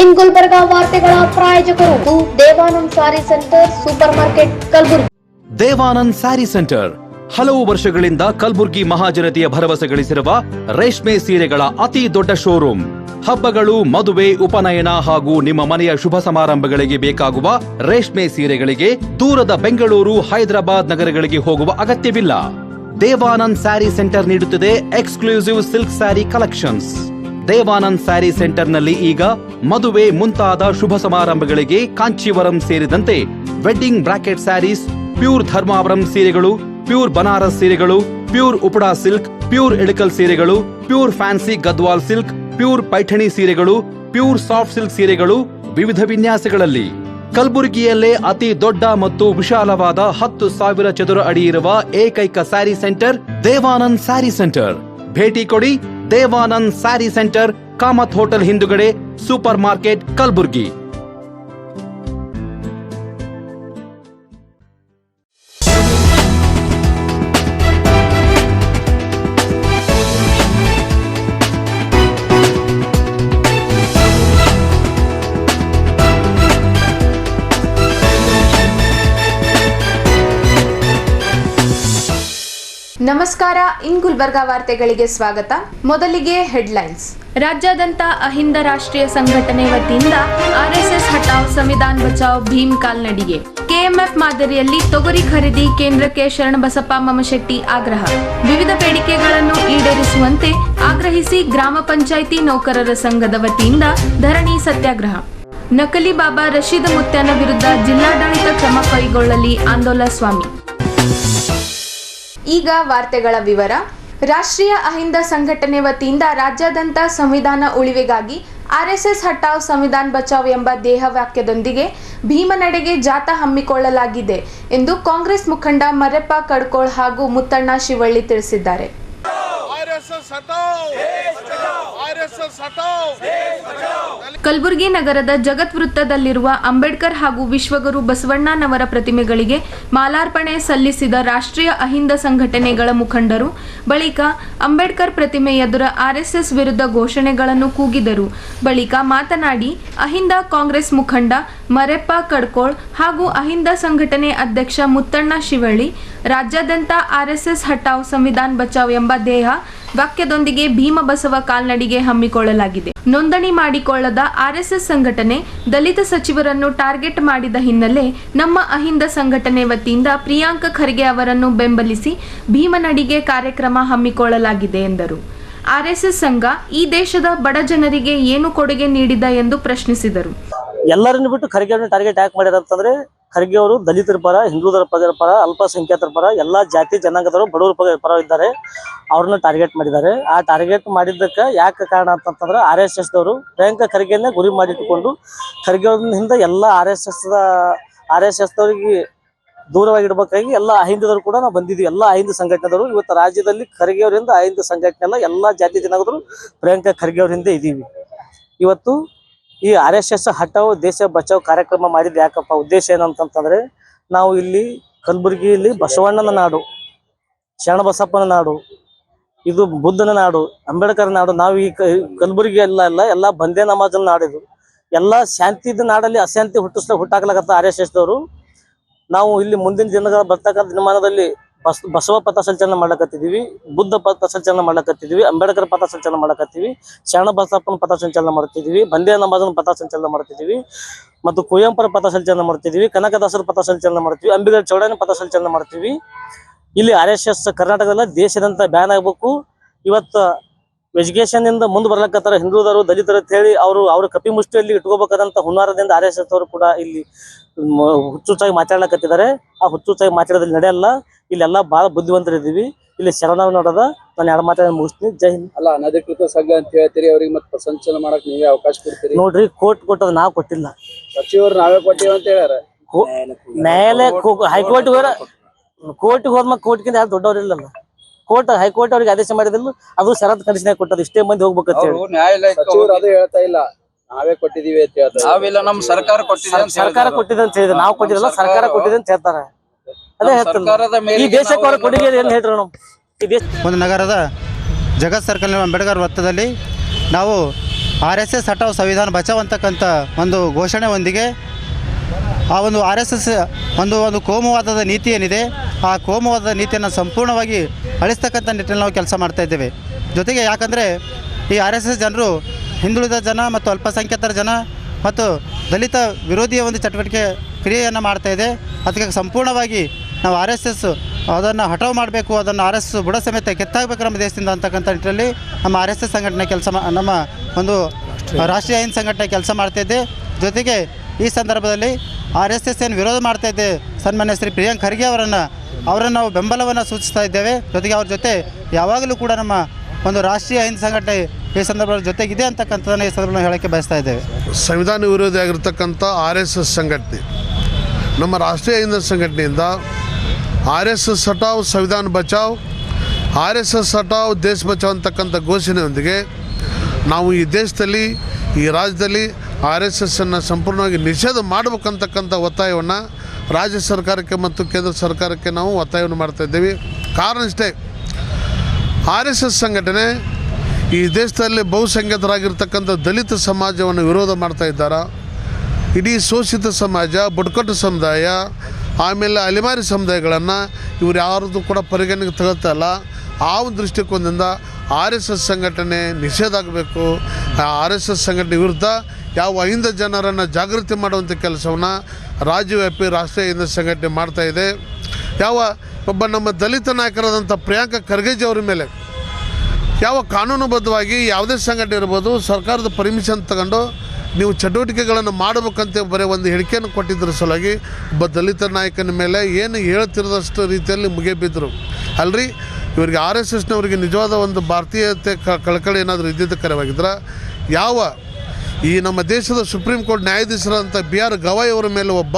ಇನ್ ಗುಲ್ಬರ್ಗಾ ವಾರ್ತೆಗಳ ಪ್ರಾಯೋಜಕರು Devanand sari centre supermarket Kalaburagi. Devanand sari centre ಹಲವು ವರ್ಷಗಳಿಂದ ಕಲಬುರ್ಗಿ ಮಹಾಜನತೆಯ ಭರವಸೆ ಗಳಿಸಿರುವ ರೇಷ್ಮೆ ಸೀರೆಗಳ ಅತಿ ದೊಡ್ಡ ಶೋರೂಮ್. ಹಬ್ಬಗಳು, ಮದುವೆ, ಉಪನಯನ ಹಾಗೂ ನಿಮ್ಮ ಮನೆಯ ಶುಭ ಸಮಾರಂಭಗಳಿಗೆ ಬೇಕಾಗುವ ರೇಷ್ಮೆ ಸೀರೆಗಳಿಗೆ ದೂರದ ಬೆಂಗಳೂರು, ಹೈದರಾಬಾದ್ ನಗರಗಳಿಗೆ ಹೋಗುವ ಅಗತ್ಯವಿಲ್ಲ. ದೇವಾನಂದ್ ಸ್ಯಾರಿ ಸೆಂಟರ್ ನೀಡುತ್ತಿದೆ exclusive silk sari collections. Devanand sari ಸೆಂಟರ್ನಲ್ಲಿ ಈಗ ಮದುವೆ ಮುಂತಾದ ಶುಭ ಸಮಾರಂಭಗಳಿಗೆ ಕಾಂಚೀವರಂ ಸೇರಿದಂತೆ wedding brocade saris, pure Dharmavaram ಸೀರೆಗಳು, ಪ್ಯೂರ್ ಬನಾರಸ್ ಸೀರೆಗಳು, pure Uppada silk, pure Ilkal ಸೀರೆಗಳು, pure fancy Gadwal silk, pure Paithani ಸೀರೆಗಳು, ಪ್ಯೂರ್ ಸಾಫ್ಟ್ ಸಿಲ್ಕ್ ಸೀರೆಗಳು ವಿವಿಧ ವಿನ್ಯಾಸಗಳಲ್ಲಿ. ಕಲಬುರಗಿಯಲ್ಲೇ ಅತಿ ದೊಡ್ಡ ಮತ್ತು ವಿಶಾಲವಾದ 10,000 ಚದುರ ಅಡಿ ಇರುವ ಏಕೈಕ ಸ್ಯಾರಿ ಸೆಂಟರ್ ದೇವಾನಂದ್ ಸ್ಯಾರಿ ಸೆಂಟರ್. ಭೇಟಿ ಕೊಡಿ. ದೇವಾನಂದ್ ಸ್ಯಾರಿ ಸೆಂಟರ್, ಕಾಮತ್ ಹೋಟೆಲ್ ಹಿಂದುಗಡೆ, ಸೂಪರ್ ಮಾರ್ಕೆಟ್, ಕಲಬುರಗಿ. ನಮಸ್ಕಾರ. ಇನ್ ಗುಲ್ಬರ್ಗಾ ವಾರ್ತೆಗಳಿಗೆ ಸ್ವಾಗತ. ಮೊದಲಿಗೆ ಹೆಡ್ಲೈನ್ಸ್. ರಾಜ್ಯಾದ್ಯಂತ ಅಹಿಂದ ರಾಷ್ಟ್ರೀಯ ಸಂಘಟನೆ ವತಿಯಿಂದ ಆರ್ಎಸ್ಎಸ್ ಹಟಾವ್ ಸಂವಿಧಾನ ಬಚಾವ್ ಭೀಮ್ ಕಾಲ್ನಡಿಗೆ. ಕೆಎಂಎಫ್ ಮಾದರಿಯಲ್ಲಿ ತೊಗರಿ ಖರೀದಿ ಕೇಂದ್ರಕ್ಕೆ ಶರಣಬಸಪ್ಪ ಮಮಶೆಟ್ಟಿ ಆಗ್ರಹ. ವಿವಿಧ ಬೇಡಿಕೆಗಳನ್ನು ಈಡೇರಿಸುವಂತೆ ಆಗ್ರಹಿಸಿ ಗ್ರಾಮ ಪಂಚಾಯಿತಿ ನೌಕರರ ಸಂಘದ ವತಿಯಿಂದ ಧರಣಿ ಸತ್ಯಾಗ್ರಹ. ನಕಲಿ ಬಾಬಾ ರಶೀದ್ ಮುತ್ಯಾನ ವಿರುದ್ಧ ಜಿಲ್ಲಾಡಳಿತ ಕ್ರಮ ಕೈಗೊಳ್ಳಲಿ ಆಂದೋಲನ ಸ್ವಾಮಿ. ಈಗ ವಾರ್ತೆಗಳ ವಿವರ. ರಾಷ್ಟ್ರೀಯ ಅಹಿಂದ ಸಂಘಟನೆ ವತಿಯಿಂದ ರಾಜ್ಯಾದ್ಯಂತ ಸಂವಿಧಾನ ಉಳಿವಿಗಾಗಿ ಆರ್ಎಸ್ಎಸ್ ಹಟಾವ್ ಸಂವಿಧಾನ ಬಚಾವ್ ಎಂಬ ಧ್ಯೇಯ ವಾಕ್ಯದೊಂದಿಗೆ ಭೀಮನಡೆಗೆ ಜಾಥಾ ಹಮ್ಮಿಕೊಳ್ಳಲಾಗಿದೆ ಎಂದು ಕಾಂಗ್ರೆಸ್ ಮುಖಂಡ ಮರೆಪ್ಪ ಕಡ್ಕೋಳ್ ಹಾಗೂ ಮುತ್ತಣ್ಣ ಶಿವಳ್ಳಿ ತಿಳಿಸಿದ್ದಾರೆ. ಕಲಬುರಗಿ ನಗರದ ಜಗತ್ ವೃತ್ತದಲ್ಲಿರುವ ಅಂಬೇಡ್ಕರ್ ಹಾಗೂ ವಿಶ್ವಗುರು ಬಸವಣ್ಣನವರ ಪ್ರತಿಮೆಗಳಿಗೆ ಮಾಲಾರ್ಪಣೆ ಸಲ್ಲಿಸಿದ ರಾಷ್ಟ್ರೀಯ ಅಹಿಂದ ಸಂಘಟನೆಗಳ ಮುಖಂಡರು ಬಳಿಕ ಅಂಬೇಡ್ಕರ್ ಪ್ರತಿಮೆ ಎದುರು ಆರ್ಎಸ್ಎಸ್ ವಿರುದ್ಧ ಘೋಷಣೆಗಳನ್ನು ಕೂಗಿದರು. ಬಳಿಕ ಮಾತನಾಡಿ ಅಹಿಂದ ಕಾಂಗ್ರೆಸ್ ಮುಖಂಡ ಮರೆಪ್ಪ ಕಡ್ಕೋಳ್ ಹಾಗೂ ಅಹಿಂದ ಸಂಘಟನೆ ಅಧ್ಯಕ್ಷ ಮುತ್ತಣ್ಣ ಶಿವಳ್ಳಿ ರಾಜ್ಯಾದ್ಯಂತ ಆರ್ಎಸ್ಎಸ್ ಹಟಾವ್ ಸಂವಿಧಾನ ಬಚಾವ್ ಎಂಬ ಧ್ಯೇಯ ವಾಕ್ಯದೊಂದಿಗೆ ಭೀಮ ಬಸವ ಕಾಲ್ನಡಿಗೆ ಹಮ್ಮಿಕೊಳ್ಳಲಾಗಿದೆ. ನೋಂದಣಿ ಮಾಡಿಕೊಳ್ಳದ ಆರ್ಎಸ್ಎಸ್ ಸಂಘಟನೆ ದಲಿತ ಸಚಿವರನ್ನು ಟಾರ್ಗೆಟ್ ಮಾಡಿದ ಹಿನ್ನೆಲೆ ನಮ್ಮ ಅಹಿಂದ ಸಂಘಟನೆ ವತಿಯಿಂದ ಪ್ರಿಯಾಂಕ ಖರ್ಗೆ ಅವರನ್ನು ಬೆಂಬಲಿಸಿ ಭೀಮನಡಿಗೆ ಕಾರ್ಯಕ್ರಮ ಹಮ್ಮಿಕೊಳ್ಳಲಾಗಿದೆ ಎಂದರು. ಆರ್ಎಸ್ಎಸ್ ಸಂಘ ಈ ದೇಶದ ಬಡ ಜನರಿಗೆ ಏನು ಕೊಡುಗೆ ನೀಡಿದ ಎಂದು ಪ್ರಶ್ನಿಸಿದರು. ಎಲ್ಲರನ್ನು ಬಿಟ್ಟು ಖರ್ಗೆ ಅವರನ್ನು ಟಾರ್ಗೆಟ್ ಯಾಕೆ ಮಾಡ್ಯಾರ ಅಂತಂದ್ರೆ, ಖರ್ಗೆ ಅವರು ದಲಿತರ ಪರ, ಹಿಂದೂತರ ಪರ, ಅಲ್ಪಸಂಖ್ಯಾತರ ಪರ, ಎಲ್ಲಾ ಜಾತಿ ಜನಾಂಗದವರು ಬಡವರ ಪರ ಇದ್ದಾರೆ. ಅವ್ರನ್ನ ಟಾರ್ಗೆಟ್ ಮಾಡಿದ್ದಾರೆ. ಆ ಟಾರ್ಗೆಟ್ ಮಾಡಿದ್ದಕ್ಕೆ ಯಾಕೆ ಕಾರಣ ಅಂತಂದ್ರೆ, RSS ದವರು ಪ್ರಿಯಾಂಕ ಖರ್ಗೆಯನ್ನ ಗುರಿ ಮಾಡಿಟ್ಟುಕೊಂಡು ಖರ್ಗೆ ಅವ್ರಿಂದ ಎಲ್ಲ RSS ದವರಿಗೆ ದೂರವಾಗಿಡ್ಬೇಕಾಗಿ ಎಲ್ಲ ಅಹಿಂದದವರು ಕೂಡ ನಾವು ಬಂದಿದ್ವಿ. ಎಲ್ಲ ಅಹಿಂದ ಸಂಘಟನೆದವರು ಇವತ್ತು ರಾಜ್ಯದಲ್ಲಿ ಖರ್ಗೆ ಅವರಿಂದ ಅಹಿಂದ ಸಂಘಟನೆ ಎಲ್ಲ ಎಲ್ಲಾ ಜಾತಿ ಜನಾಂಗದವರು ಪ್ರಿಯಾಂಕ ಖರ್ಗೆ ಅವರಿಂದ ಇದೀವಿ. ಇವತ್ತು ಈ RSS ಹಟಾವ್ ದೇಶ ಬಚಾವ್ ಕಾರ್ಯಕ್ರಮ ಮಾಡಿದ್ದು ಯಾಕಪ್ಪ, ಉದ್ದೇಶ ಏನಂತಂದ್ರೆ, ನಾವು ಇಲ್ಲಿ ಕಲಬುರಗಿಯಲ್ಲಿ ಬಸವಣ್ಣನ ನಾಡು, ಶರಣಬಸಪ್ಪನ ನಾಡು, ಇದು ಬುದ್ಧನ ನಾಡು, ಅಂಬೇಡ್ಕರ್ ನಾಡು. ನಾವು ಈ ಕಲಬುರಗಿ ಎಲ್ಲ ಬಂದೇ ನಮಾಜನ ನಾಡಿದು. ಎಲ್ಲ ಶಾಂತಿದ ನಾಡಲ್ಲಿ ಅಶಾಂತಿ ಹುಟ್ಟಾಕ್ಲಾಗತ್ತ RSS ದವರು. ನಾವು ಇಲ್ಲಿ ಮುಂದಿನ ದಿನಗಳ ಬರ್ತಕ್ಕಂಥ ದಿನಮಾನದಲ್ಲಿ ಬಸವ ಪಥ ಸಂಚಲನ ಮಾಡ್ಲಕತ್ತಿದೀವಿ, ಬುದ್ಧ ಪಥ ಸಂಚಲನ ಮಾಡ್ಲಕತ್ತಿದೀವಿ, ಅಂಬೇಡ್ಕರ್ ಪಥ ಸಂಚಲನ ಮಾಡ್ಲಕತ್ತೀವಿ, ಶರಣಬಸಪ್ಪನ ಪಥ ಸಂಚಲನ ಮಾಡ್ತಿದೀವಿ, ಬಂದೇ ನಮಾಜನ ಪಥ ಸಂಚಲನ ಮಾಡ್ತಿದೀವಿ, ಮತ್ತು ಕುವೆಂಪುರ ಪಥ ಸಂಚಲನ ಮಾಡ್ತಿದೀವಿ, ಕನಕದಾಸರ ಪಥ ಸಂಚಲನ ಮಾಡ್ತೀವಿ, ಅಂಬಿಗರ ಚೌಡಯ್ಯನ ಪಥ ಸಂಚಲನ ಮಾಡ್ತೀವಿ. ಇಲ್ಲಿ RSS ಕರ್ನಾಟಕದಲ್ಲ ದೇಶದಂತ ಬ್ಯಾನ್ ಆಗ್ಬೇಕು. ಇವತ್ತು ಎಜುಕೇಶನ್ ಇಂದ ಮುಂದೆ ಬರ್ಲಕತ್ತಾರ ಹಿಂದೂದರು, ದಲಿತರು ಅಂತ ಹೇಳಿ ಅವ್ರ ಕಪಿ ಮುಷ್ಟಿಯಲ್ಲಿ ಇಟ್ಕೋಬೇಕಾದಂತ ಹುನ್ನಾರದಿಂದ RSS ಅವರು ಕೂಡ ಇಲ್ಲಿ ಹುಚ್ಚುಚ್ಚಾಗಿ ಮಾತಾಡ್ಲಕತ್ತಿದ್ದಾರೆ. ಆ ಹುಚ್ಚುಚ್ಚಾಗಿ ಮಾತಾಡೋದ್ರಲ್ಲಿ ನಡೆಯಲ್ಲ. ಇಲ್ಲೆಲ್ಲ ಬಹಳ ಬುದ್ಧಿವಂತರಿದ್ದೀವಿ. ಇಲ್ಲಿ ಶರಣ ನೋಡೋದ. ನಾನು 2 ಮಾತಾಡಿ ಮುಗಿಸ್ತೀನಿ. ಜೈ ಹಿಂದ್. ಅಲ್ಲ, ಅನಧಿಕೃತ ಸಂಘ ಅಂತ ಹೇಳ್ತೀರಿ, ಅವ್ರಿಗೆ ಮತ್ತೆ ಸಂಚಲನ ಮಾಡಕ್ ನೀವೇ ಅವಕಾಶ ಕೊಡ್ತೀರಿ? ನೋಡ್ರಿ, ಕೋರ್ಟ್ ಕೊಟ್ಟದ ನಾವು ಕೊಟ್ಟಿಲ್ಲ, ಸಚಿವರು ನಾವೇ ಕೊಟ್ಟಿವಿ ಅಂತ ಹೇಳ್ಯಾರ. ನ್ಯಾಯಾಲಯ ಹೈಕೋರ್ಟ್ ಕೋರ್ಟ್ಗೆ ಹೋದ್ಮ ಕೋರ್ಟ್ಗಿಂತ ಯಾರು ದೊಡ್ಡವ್ರಿಲ್ಲಲ್ಲ. ಹೈಕೋರ್ಟ್ ಅವ್ರಿಗೆ ಆದೇಶ ಮಾಡಿದಿಲ್ಲ, ಅದು ಷರತ್ತು ಕಂಡೀಷನ್ ಕೊಟ್ಟದ, ಇಷ್ಟೇ ಮಂದಿ ಹೋಗ್ಬೇಕಂತ ಹೇಳಿ. ಸಚಿವರು ಅದು ಹೇಳ್ತಾ ಇಲ್ಲ, ನಾವೇ ಕೊಟ್ಟಿದೀವಿ ಅಂತ ಹೇಳ್ತಾರೆ. ನಾವಿಲ್ಲ, ನಮ್ ಸರ್ಕಾರ ಕೊಟ್ಟಿದೆ ಅಂತ ಹೇಳಿದ್ರೆ, ನಾವು ಕೊಟ್ಟಿಲ್ಲ, ಸರ್ಕಾರ ಕೊಟ್ಟಿದೆ ಅಂತ ಹೇಳ್ತಾರೆ. ಅದೇ ಹೇಳ್ತಾರೆ, ಈ ದೇಶಕ್ಕೆ ಅವ್ರ ಕೊಡುಗೆ ಏನು ಹೇಳ್ರಿ. ನಾವು ಒಂದು ನಗರದ ಜಗತ್ ಸರ್ಕಲ್ ಅಂಬೇಡ್ಕರ್ ವೃತ್ತದಲ್ಲಿ ನಾವು RSS ಹಟಾವ್ ಸಂವಿಧಾನ ಬಚಾವ್ ಅಂತಕ್ಕಂಥ ಒಂದು ಘೋಷಣೆಯೊಂದಿಗೆ ಆ ಒಂದು RSS ಒಂದು ಕೋಮುವಾದದ ನೀತಿ ಏನಿದೆ, ಆ ಕೋಮುವಾದದ ನೀತಿಯನ್ನು ಸಂಪೂರ್ಣವಾಗಿ ಅಳಿಸ್ತಕ್ಕಂಥ ನಿಟ್ಟಿನಲ್ಲಿ ನಾವು ಕೆಲಸ ಮಾಡ್ತಾಯಿದ್ದೇವೆ. ಜೊತೆಗೆ ಯಾಕಂದರೆ ಈ RSS ಜನರು ಹಿಂದುಳಿದ ಜನ ಮತ್ತು ಅಲ್ಪಸಂಖ್ಯಾತರ ಜನ ಮತ್ತು ದಲಿತ ವಿರೋಧಿಯ ಒಂದು ಕ್ರಿಯೆಯನ್ನು ಮಾಡ್ತಾಯಿದೆ. ಅದಕ್ಕೆ ಸಂಪೂರ್ಣವಾಗಿ ನಾವು RSS ಅದನ್ನು ಹಟಾವ್ ಮಾಡಬೇಕು, ಅದನ್ನು RSS ಬುಡ ಸಮೇತ ಕೆತ್ತಾಗಬೇಕು ನಮ್ಮ ದೇಶದಿಂದ ಅಂತಕ್ಕಂಥ ನಿಟ್ಟಿನಲ್ಲಿ ನಮ್ಮ RSS ಸಂಘಟನೆ ನಮ್ಮ ಒಂದು ರಾಷ್ಟ್ರೀಯ ಅಹಿಂದ ಸಂಘಟನೆ ಕೆಲಸ ಮಾಡ್ತಾಯಿದ್ದೆ. ಜೊತೆಗೆ ಈ ಸಂದರ್ಭದಲ್ಲಿ RSS ಏನು ವಿರೋಧ ಮಾಡ್ತಾಯಿದ್ದೆ ಸನ್ಮಾನ್ಯ ಶ್ರೀ ಪ್ರಿಯಾಂಕ್ ಖರ್ಗೆ ಅವರನ್ನು ನಾವು ಬೆಂಬಲವನ್ನು ಸೂಚಿಸ್ತಾ ಇದ್ದೇವೆ. ಜೊತೆಗೆ ಅವ್ರ ಜೊತೆ ಯಾವಾಗಲೂ ಕೂಡ ನಮ್ಮ ಒಂದು ರಾಷ್ಟ್ರೀಯ ಅಹಿಂದ ಸಂಘಟನೆ ಈ ಸಂದರ್ಭದಲ್ಲಿ ಜೊತೆಗಿದೆ ಅಂತಕ್ಕಂಥದ್ದನ್ನು ಈ ಸಂದರ್ಭದಲ್ಲಿ ಹೇಳೋಕ್ಕೆ ಬಯಸ್ತಾ ಇದ್ದೇವೆ. ಸಂವಿಧಾನ ವಿರೋಧಿಯಾಗಿರ್ತಕ್ಕಂಥ RSS ಸಂಘಟನೆ ನಮ್ಮ ರಾಷ್ಟ್ರೀಯ ಅಹಿಂದ ಸಂಘಟನೆಯಿಂದ RSS ಹಟಾವ್ ಸಂವಿಧಾನ ಬಚಾವ್, RSS ಹಟಾವ್ ದೇಶ ಬಚಾವ್ ಅಂತಕ್ಕಂಥ ಘೋಷಣೆಯೊಂದಿಗೆ ನಾವು ಈ ದೇಶದಲ್ಲಿ ಈ ರಾಜ್ಯದಲ್ಲಿ RSSನ್ನು ಸಂಪೂರ್ಣವಾಗಿ ನಿಷೇಧ ಮಾಡಬೇಕಂತಕ್ಕಂಥ ಒತ್ತಾಯವನ್ನು ರಾಜ್ಯ ಸರ್ಕಾರಕ್ಕೆ ಮತ್ತು ಕೇಂದ್ರ ಸರ್ಕಾರಕ್ಕೆ ನಾವು ಒತ್ತಾಯವನ್ನು ಮಾಡ್ತಾಯಿದ್ದೇವೆ. ಕಾರಣ ಇಷ್ಟೇ, RSS ಸಂಘಟನೆ ಈ ದೇಶದಲ್ಲಿ ಬಹುಸಂಖ್ಯಾತರಾಗಿರ್ತಕ್ಕಂಥ ದಲಿತ ಸಮಾಜವನ್ನು ವಿರೋಧ ಮಾಡ್ತಾ ಇದ್ದಾರೆ. ಇಡೀ ಶೋಷಿತ ಸಮಾಜ, ಬುಡಕಟ್ಟು ಸಮುದಾಯ, ಆಮೇಲೆ ಅಲೆಮಾರಿ ಸಮುದಾಯಗಳನ್ನು ಇವರು ಯಾರದ್ದು ಕೂಡ ಪರಿಗಣನೆಗೆ ತಗೊಳ್ತಾ ಇಲ್ಲ. ಆ ಒಂದು ದೃಷ್ಟಿಕೋನದಿಂದ RSS ಸಂಘಟನೆ ನಿಷೇಧ ಆಗಬೇಕು. RSS ಸಂಘಟನೆ ವಿರುದ್ಧ ಯಾವ ಅಹಿಂದ ಜನರನ್ನು ಜಾಗೃತಿ ಮಾಡುವಂಥ ಕೆಲಸವನ್ನು ರಾಜ್ಯವ್ಯಾಪಿ ರಾಷ್ಟ್ರೀಯ ಅಹಿಂದ ಸಂಘಟನೆ ಮಾಡ್ತಾಯಿದೆ. ಒಬ್ಬ ನಮ್ಮ ದಲಿತ ನಾಯಕರಾದಂಥ ಪ್ರಿಯಾಂಕ ಖರ್ಗೆಜಿ ಅವರ ಮೇಲೆ ಯಾವ ಕಾನೂನುಬದ್ಧವಾಗಿ ಯಾವುದೇ ಸಂಘಟನೆ ಇರ್ಬೋದು ಸರ್ಕಾರದ ಪರ್ಮಿಷನ್ ತಗೊಂಡು ನೀವು ಚಟುವಟಿಕೆಗಳನ್ನು ಮಾಡಬೇಕಂತ ಬರೀ ಒಂದು ಹೇಳಿಕೆಯನ್ನು ಕೊಟ್ಟಿದ್ದರ ಸಲುವಾಗಿ ಒಬ್ಬ ದಲಿತ ನಾಯಕನ ಮೇಲೆ ಏನು ಹೇಳ್ತಿರೋದಷ್ಟು ರೀತಿಯಲ್ಲಿ ಮುಗಿಬಿದ್ದರು ಅಲ್ರಿ. ಇವರಿಗೆ RSSನವರಿಗೆ ನಿಜವಾದ ಒಂದು ಭಾರತೀಯತೆ ಕಳಕಳಿ ಏನಾದರೂ ಇದ್ದಿದ್ದ ಕರೆವಾಗಿದ್ರೆ ಈ ನಮ್ಮ ದೇಶದ ಸುಪ್ರೀಂ ಕೋರ್ಟ್ ನ್ಯಾಯಾಧೀಶರಾದಂಥ BR ಗವಾಯಿ ಅವರ ಮೇಲೆ ಒಬ್ಬ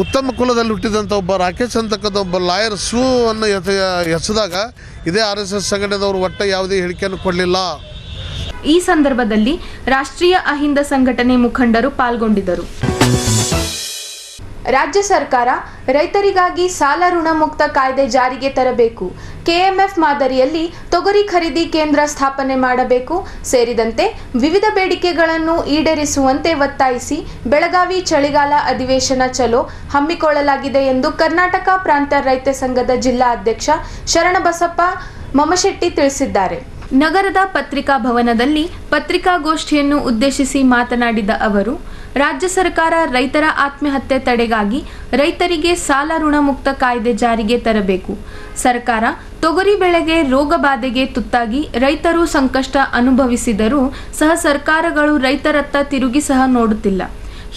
ಉತ್ತಮ ಕುಲದಲ್ಲಿ ಹುಟ್ಟಿದಂಥ ಒಬ್ಬ ರಾಕೇಶ್ ಅಂತಕ್ಕಂಥ ಒಬ್ಬ ಲಾಯರ್ ಅನ್ನು ಎಸೆದಾಗ ಇದೇ RSS ಸಂಘಟನೆದವರು ಒಟ್ಟ ಯಾವುದೇ ಹೇಳಿಕೆಯನ್ನು ಕೊಡಲಿಲ್ಲ. ಈ ಸಂದರ್ಭದಲ್ಲಿ ರಾಷ್ಟ್ರೀಯ ಅಹಿಂದ ಸಂಘಟನೆ ಮುಖಂಡರು ಪಾಲ್ಗೊಂಡಿದ್ದರು. ರಾಜ್ಯ ಸರ್ಕಾರ ರೈತರಿಗಾಗಿ ಸಾಲ ಋಣ ಮುಕ್ತ ಕಾಯ್ದೆ ಜಾರಿಗೆ ತರಬೇಕು, KMF ಮಾದರಿಯಲ್ಲಿ ತೊಗರಿ ಖರೀದಿ ಕೇಂದ್ರ ಸ್ಥಾಪನೆ ಮಾಡಬೇಕು ಸೇರಿದಂತೆ ವಿವಿಧ ಬೇಡಿಕೆಗಳನ್ನು ಈಡೇರಿಸುವಂತೆ ಒತ್ತಾಯಿಸಿ ಬೆಳಗಾವಿ ಚಳಿಗಾಲ ಅಧಿವೇಶನ ಚಲೋ ಹಮ್ಮಿಕೊಳ್ಳಲಾಗಿದೆ ಎಂದು ಕರ್ನಾಟಕ ಪ್ರಾಂತ ರೈತ ಸಂಘದ ಜಿಲ್ಲಾ ಅಧ್ಯಕ್ಷ ಶರಣಬಸಪ್ಪ ಮಮಶೆಟ್ಟಿ ತಿಳಿಸಿದ್ದಾರೆ. ನಗರದ ಪತ್ರಿಕಾ ಭವನದಲ್ಲಿ ಪತ್ರಿಕಾಗೋಷ್ಠಿಯನ್ನು ಉದ್ದೇಶಿಸಿ ಮಾತನಾಡಿದ ಅವರು, ರಾಜ್ಯ ಸರ್ಕಾರ ರೈತರ ಆತ್ಮಹತ್ಯೆ ತಡೆಗಾಗಿ ರೈತರಿಗೆ ಸಾಲ ಋಣಮುಕ್ತ ಕಾಯ್ದೆ ಜಾರಿಗೆ ತರಬೇಕು. ಸರ್ಕಾರ ತೊಗರಿ ಬೆಳೆಗೆ ರೋಗ ಬಾಧೆಗೆ ತುತ್ತಾಗಿ ರೈತರು ಸಂಕಷ್ಟ ಅನುಭವಿಸಿದರೂ ಸಹ ಸರ್ಕಾರಗಳು ರೈತರತ್ತ ತಿರುಗಿ ಸಹ ನೋಡುತ್ತಿಲ್ಲ.